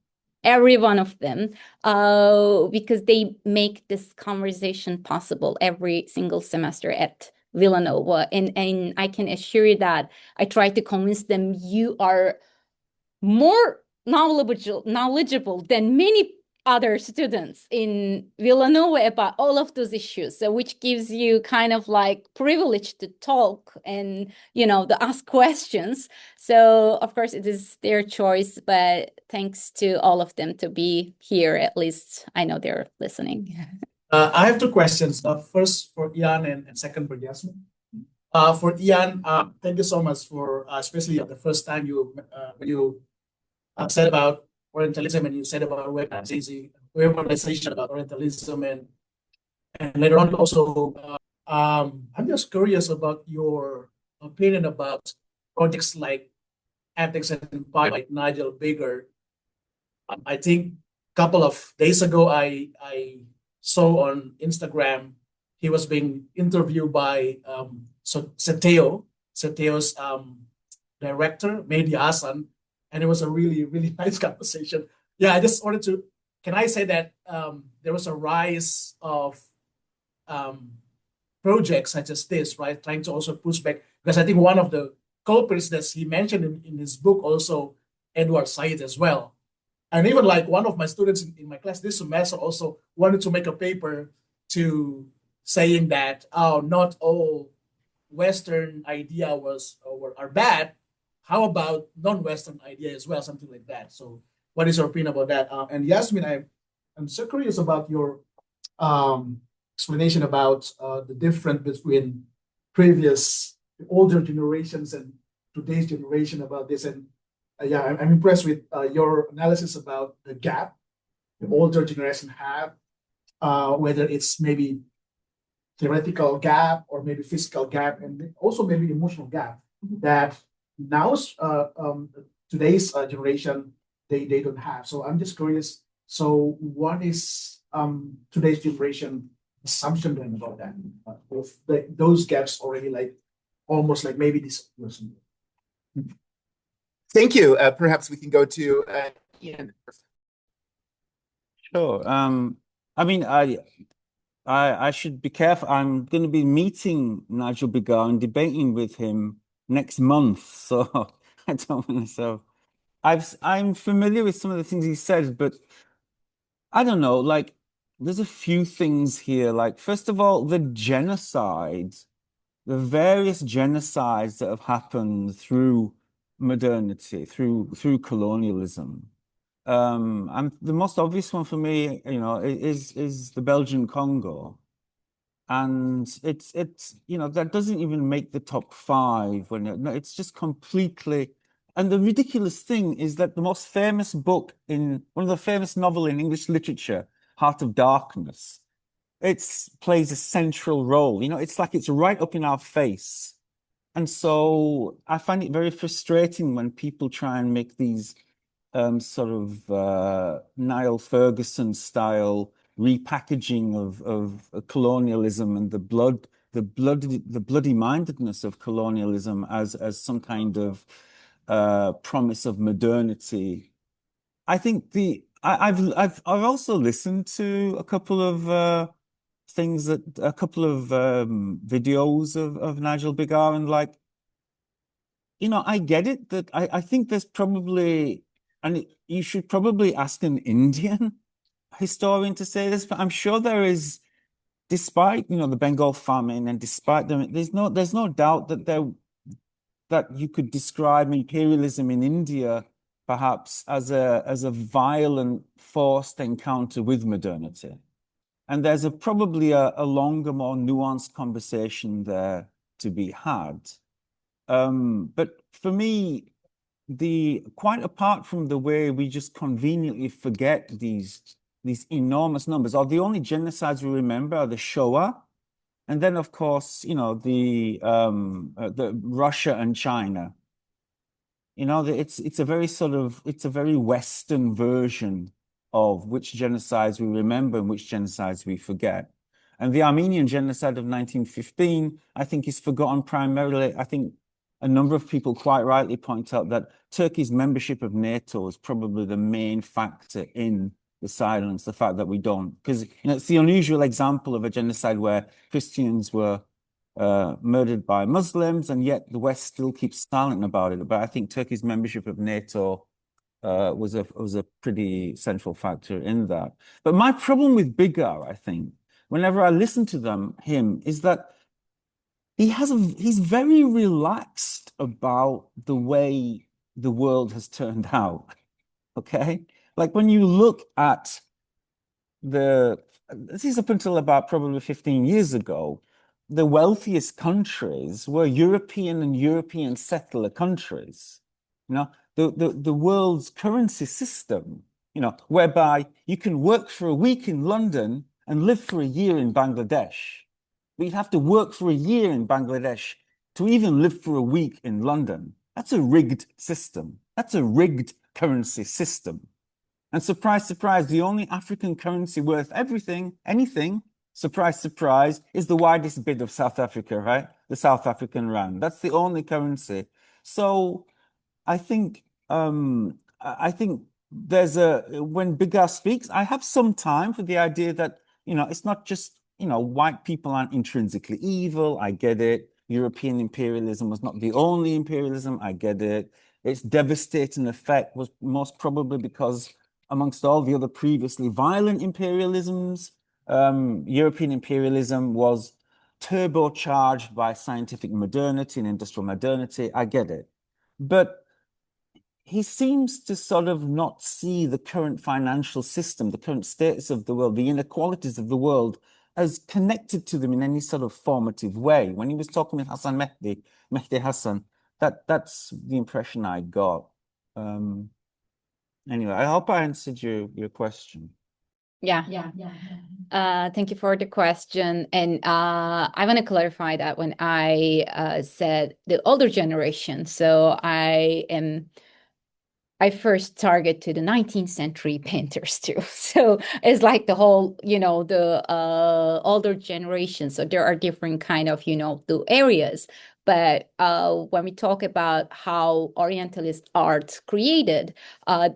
every one of them, because they make this conversation possible every single semester at Villanova. And I can assure you that I try to convince them you are more knowledgeable than many other students in Villanova about all of those issues. So which gives you kind of like privilege to talk and, to ask questions. So of course it is their choice, but thanks to all of them to be here. At least I know they're listening. I have two questions. First for Ian and second for Yasemin. For Ian, thank you so much for, especially the first time when you said about Orientalism and you said about weaponization about Orientalism and later on also, I'm just curious about your opinion about projects like Ethics and Empire by Nigel Bigger. I think a couple of days ago, I saw on Instagram, he was being interviewed by Seteo's Director, Mehdi Hassan, and it was a really, really nice conversation. Yeah, I just wanted to, can I say that there was a rise of projects such as this, right? Trying to also push back, because I think one of the culprits that he mentioned in his book, also Edward Said as well. And even like one of my students in my class this semester also wanted to make a paper to saying that, oh, not all Western idea are bad. How about non-Western idea as well, something like that. So what is your opinion about that? And Yasemin, I'm so curious about your explanation about the difference between previous older generations and today's generation about this. And yeah, I'm impressed with your analysis about the gap the older generation have, whether it's maybe theoretical gap or maybe physical gap, and also maybe emotional gap that now today's generation they don't have. So I'm just curious. So what is today's generation assumption then about that? Those gaps already like almost like maybe this person. Thank you. Perhaps we can go to Ian first. Sure. I mean, I should be careful. I'm going to be meeting Nigel Bigar and debating with him next month, so I don't want to. So I'm familiar with some of the things he said, but I don't know. Like, there's a few things here. Like, first of all, the genocide, the various genocides that have happened through modernity, through colonialism. And the most obvious one for me, you know, is the Belgian Congo. And it's you know, that doesn't even make the top 5 when it's just completely. And the ridiculous thing is that the most famous book in one of the famous novel in English literature, Heart of Darkness, plays a central role. You know, it's like it's right up in our face. And so I find it very frustrating when people try and make these sort of Niall Ferguson style repackaging of colonialism and the bloody mindedness of colonialism as some kind of promise of modernity. I think I've also listened to a couple of videos of Nigel Bigar, and like, you know, I get it that I think there's probably, and you should probably ask an Indian historian to say this, but I'm sure there is, despite, you know, the Bengal famine and despite them, there's no doubt that you could describe imperialism in India perhaps as a violent forced encounter with modernity. And there's probably a longer, more nuanced conversation there to be had. But for me, quite apart from the way we just conveniently forget these enormous numbers, or the only genocides we remember are the Shoah, and then of course, you know, the Russia and China. You know, it's a very Western version of which genocides we remember and which genocides we forget. And the Armenian genocide of 1915, I think, is forgotten primarily. I think a number of people quite rightly point out that Turkey's membership of NATO is probably the main factor in the silence, the fact that we don't. Because, you know, it's the unusual example of a genocide where Christians were murdered by Muslims, and yet the West still keeps silent about it. But I think Turkey's membership of NATO was a pretty central factor in that. But my problem with Bigar, I think, whenever I listen to him, is that he's very relaxed about the way the world has turned out. Okay, like when you look at this is up until about probably 15 years ago, the wealthiest countries were European and European settler countries. You know, the world's currency system, you know, whereby you can work for a week in London and live for a year in Bangladesh. But you'd have to work for a year in Bangladesh to even live for a week in London. That's a rigged system. That's a rigged currency system. And surprise, surprise, the only African currency worth anything, surprise, surprise, is the widest bid of South Africa, right? The South African rand. That's the only currency. So I think there's when Bigar speaks, I have some time for the idea that, it's not just, white people aren't intrinsically evil. I get it. European imperialism was not the only imperialism. I get it. Its devastating effect was most probably because amongst all the other previously violent imperialisms, European imperialism was turbocharged by scientific modernity and industrial modernity. I get it. But he seems to sort of not see the current financial system, the current status of the world, the inequalities of the world as connected to them in any sort of formative way. When he was talking with Mehdi Hassan, that's the impression I got. Anyway, I hope I answered your question. Yeah. Thank you for the question. And I want to clarify that when I said the older generation. So I first targeted the 19th century painters too. So it's like the whole, the older generation. So there are different kind of, the areas. But when we talk about how Orientalist art created,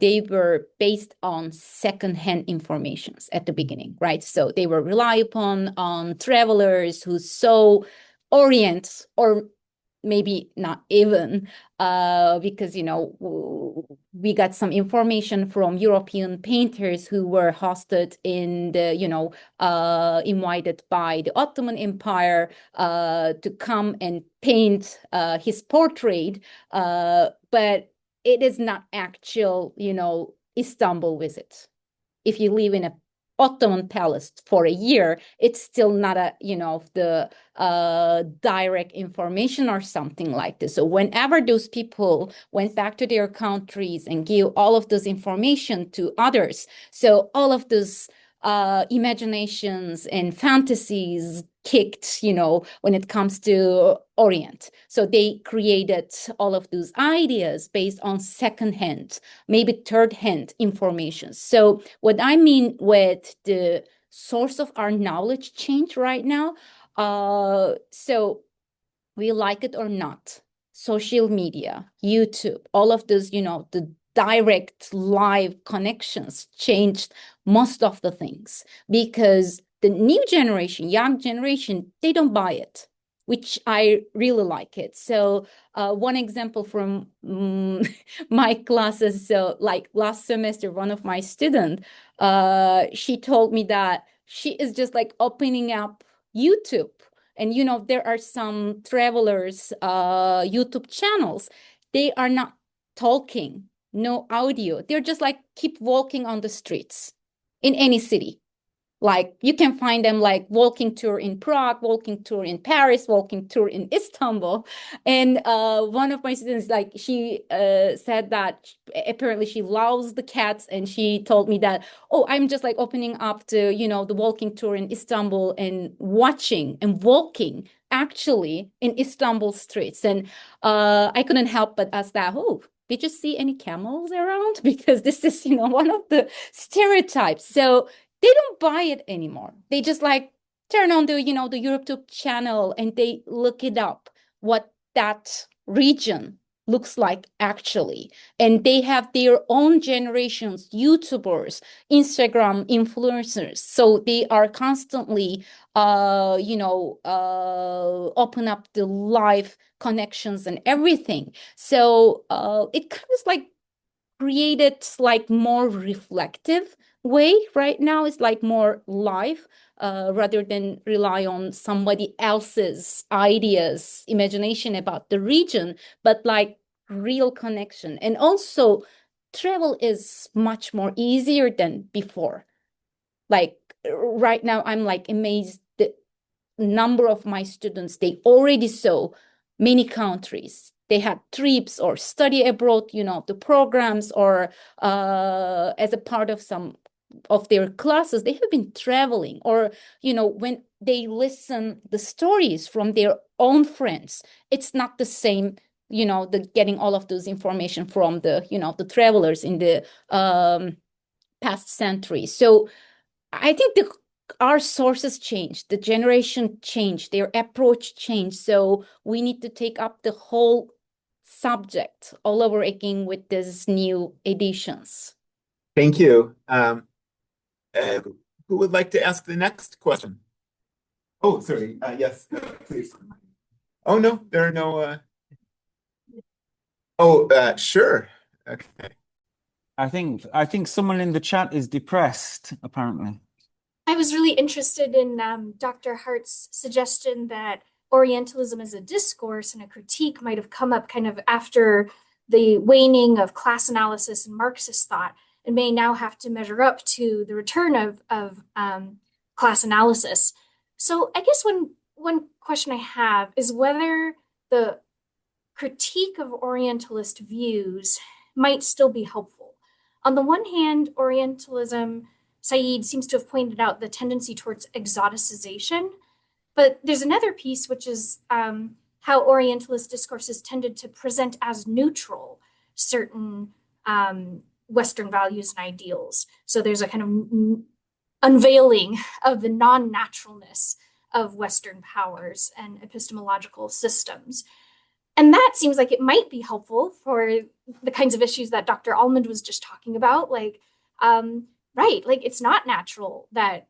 they were based on secondhand informations at the beginning, right? So they were relied upon on travelers who saw Orient, or maybe not even, because, we got some information from European painters who were hosted in the, invited by the Ottoman Empire to come and paint his portrait. But it is not actual, Istanbul visit. If you live in a Ottoman palace for a year, it's still not a, the direct information or something like this. So whenever those people went back to their countries and gave all of this information to others, so all of those imaginations and fantasies kicked, when it comes to Orient. So they created all of those ideas based on secondhand, maybe third-hand information. So what I mean with the source of our knowledge change right now, so we like it or not, social media, YouTube, all of those, the direct live connections changed most of the things, because the new generation, young generation, they don't buy it, which I really like it. So one example from my classes, so like last semester, one of my students, she told me that she is just like opening up YouTube. And, there are some travelers, YouTube channels. They are not talking, no audio. They're just like keep walking on the streets in any city. Like you can find them like walking tour in Prague, walking tour in Paris, walking tour in Istanbul. And one of my students, like she said that apparently she loves the cats. And she told me that, oh, I'm just like opening up the, the walking tour in Istanbul and watching and walking actually in Istanbul streets. And I couldn't help but ask that, oh, did you see any camels around? Because this is, one of the stereotypes. So they don't buy it anymore. They just like turn on the, the YouTube channel and they look it up, what that region looks like actually. And they have their own generations, YouTubers, Instagram influencers. So they are constantly, open up the live connections and everything. So it kind of like created like more reflective way right now. Is like more live rather than rely on somebody else's ideas, imagination about the region, but like real connection. And also travel is much more easier than before. Like right now I'm like amazed the number of my students, they already saw many countries. They had trips or study abroad, the programs, or as a part of some of their classes, they have been traveling. Or, when they listen the stories from their own friends, it's not the same, the getting all of those information from the, the travelers in the past century. So I think our sources changed, the generation changed, their approach changed. So we need to take up the whole subject all over again with these new editions. Thank you. Who would like to ask the next question? Oh, sorry. Yes, please. Oh, no, there are no. Sure. Okay. I think someone in the chat is depressed, apparently. I was really interested in Dr. Hart's suggestion that Orientalism as a discourse and a critique might have come up kind of after the waning of class analysis and Marxist thought, and may now have to measure up to the return of class analysis. So I guess one question I have is whether the critique of Orientalist views might still be helpful. On the one hand, Orientalism, Said seems to have pointed out the tendency towards exoticization, but there's another piece, which is how Orientalist discourses tended to present as neutral certain Western values and ideals. So there's a kind of unveiling of the non-naturalness of Western powers and epistemological systems. And that seems like it might be helpful for the kinds of issues that Dr. Almond was just talking about, like, right, like it's not natural that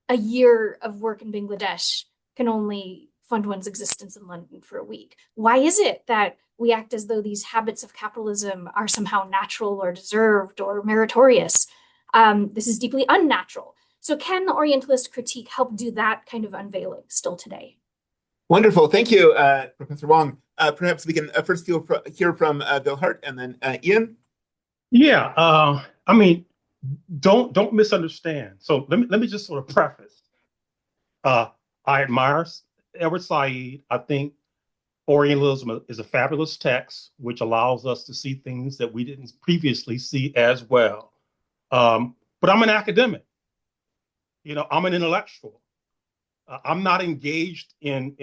a year of work in Bangladesh can only fund one's existence in London for a week. Why is it that we act as though these habits of capitalism are somehow natural or deserved or meritorious? This is deeply unnatural. So can the Orientalist critique help do that kind of unveiling still today? Wonderful. Thank you, Professor Wong. Perhaps we can first hear from Bill Hart and then Ian. Yeah, I mean, don't misunderstand. So let me just sort of preface. I admire Edward Said. I think Orientalism is a fabulous text which allows us to see things that we didn't previously see as well. But I'm an academic. You know, I'm an intellectual. I'm not engaged in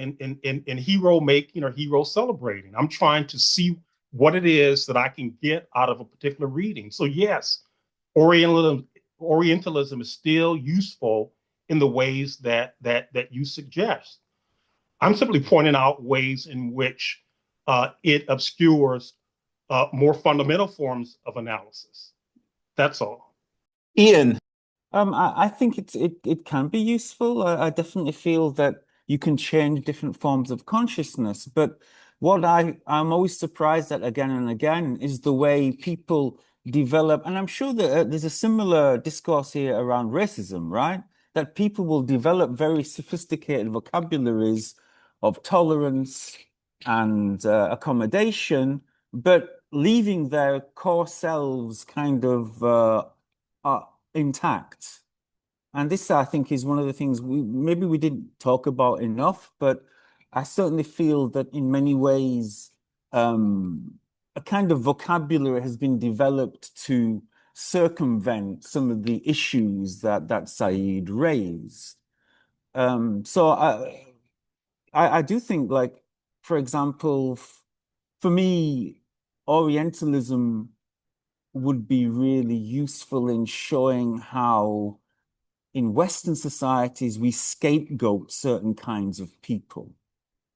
hero making or hero celebrating. I'm trying to see what it is that I can get out of a particular reading. So yes, Orientalism is still useful in the ways that you suggest. I'm simply pointing out ways in which it obscures more fundamental forms of analysis. That's all. Ian. I think it can be useful. I definitely feel that you can change different forms of consciousness. But what I'm always surprised at again and again is the way people develop. And I'm sure that there's a similar discourse here around racism, right? That people will develop very sophisticated vocabularies of tolerance and accommodation, but leaving their core selves kind of intact. And this, I think, is one of the things maybe we didn't talk about enough, but I certainly feel that in many ways, a kind of vocabulary has been developed to circumvent some of the issues that Said raised. So I do think, like, for example, for me, Orientalism would be really useful in showing how in Western societies we scapegoat certain kinds of people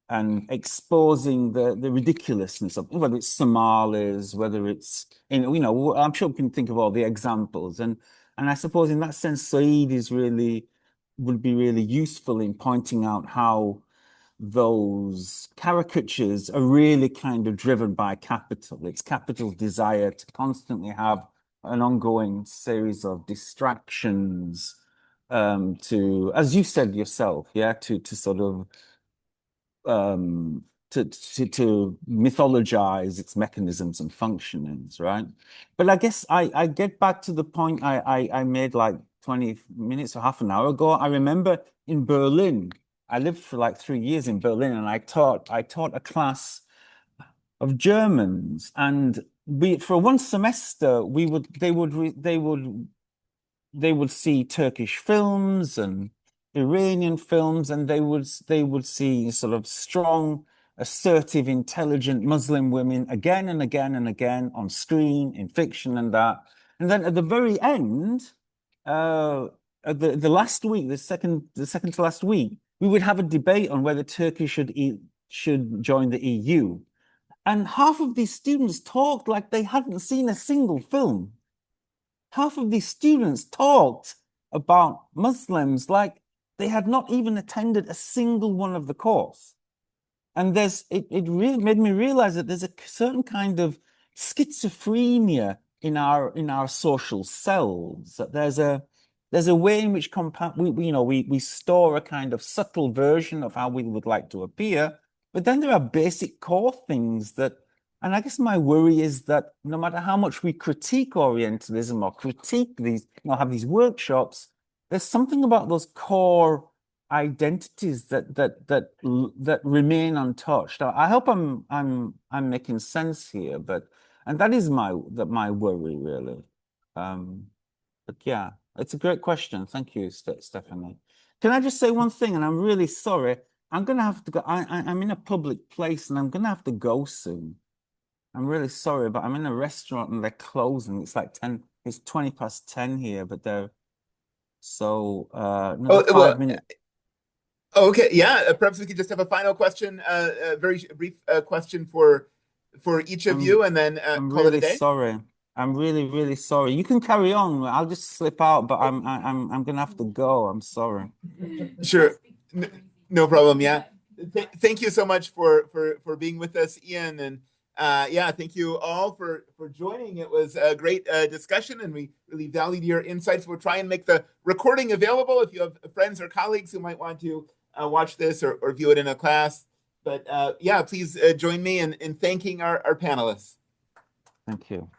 and exposing the ridiculousness of whether it's Somalis, whether it's, you know, I'm sure we can think of all the examples. And I suppose in that sense, Said would be really useful in pointing out how those caricatures are really kind of driven by capital. It's capital's desire to constantly have an ongoing series of distractions, to, as you said yourself, yeah, to sort of to mythologize its mechanisms and functionings, right? But I guess I get back to the point I made like 20 minutes or half an hour ago. I remember in Berlin, I lived for like 3 years in Berlin, and I taught a class of Germans, and for one semester they would see Turkish films and Iranian films, and they would see sort of strong, assertive, intelligent Muslim women again and again and again on screen, in fiction and that. And then at the very end, the last week, the second to last week, we would have a debate on whether Turkey should join the EU. And half of these students talked like they hadn't seen a single film. Half of these students talked about Muslims like they had not even attended a single one of the course. And it really made me realize that there's a certain kind of schizophrenia in our social selves. That there's a way in which we store a kind of subtle version of how we would like to appear, but then there are basic core things that, and I guess my worry is that no matter how much we critique Orientalism or critique these, have these workshops, there's something about those core identities that remain untouched. I hope I'm making sense here, and that is my worry really. But yeah, it's a great question. Thank you, Stephanie. Can I just say one thing? And I'm really sorry. I'm gonna have to go. I'm in a public place, and I'm gonna have to go soon. I'm really sorry, but I'm in a restaurant and they're closing. It's like 10. It's 20 past 10 here, but they're another 5 minutes. Okay, yeah. Perhaps we could just have a final question, a very brief question for each of you, and then I'm call really it a day. Sorry. I'm really, really sorry. You can carry on. I'll just slip out, but I'm gonna have to go. I'm sorry. Sure, no problem. Yeah, thank you so much for being with us, Ian, and yeah, thank you all for joining. It was a great discussion, and we really valued your insights. We'll try and make the recording available if you have friends or colleagues who might want to watch this or view it in a class. But yeah, please join me in thanking our panelists. Thank you.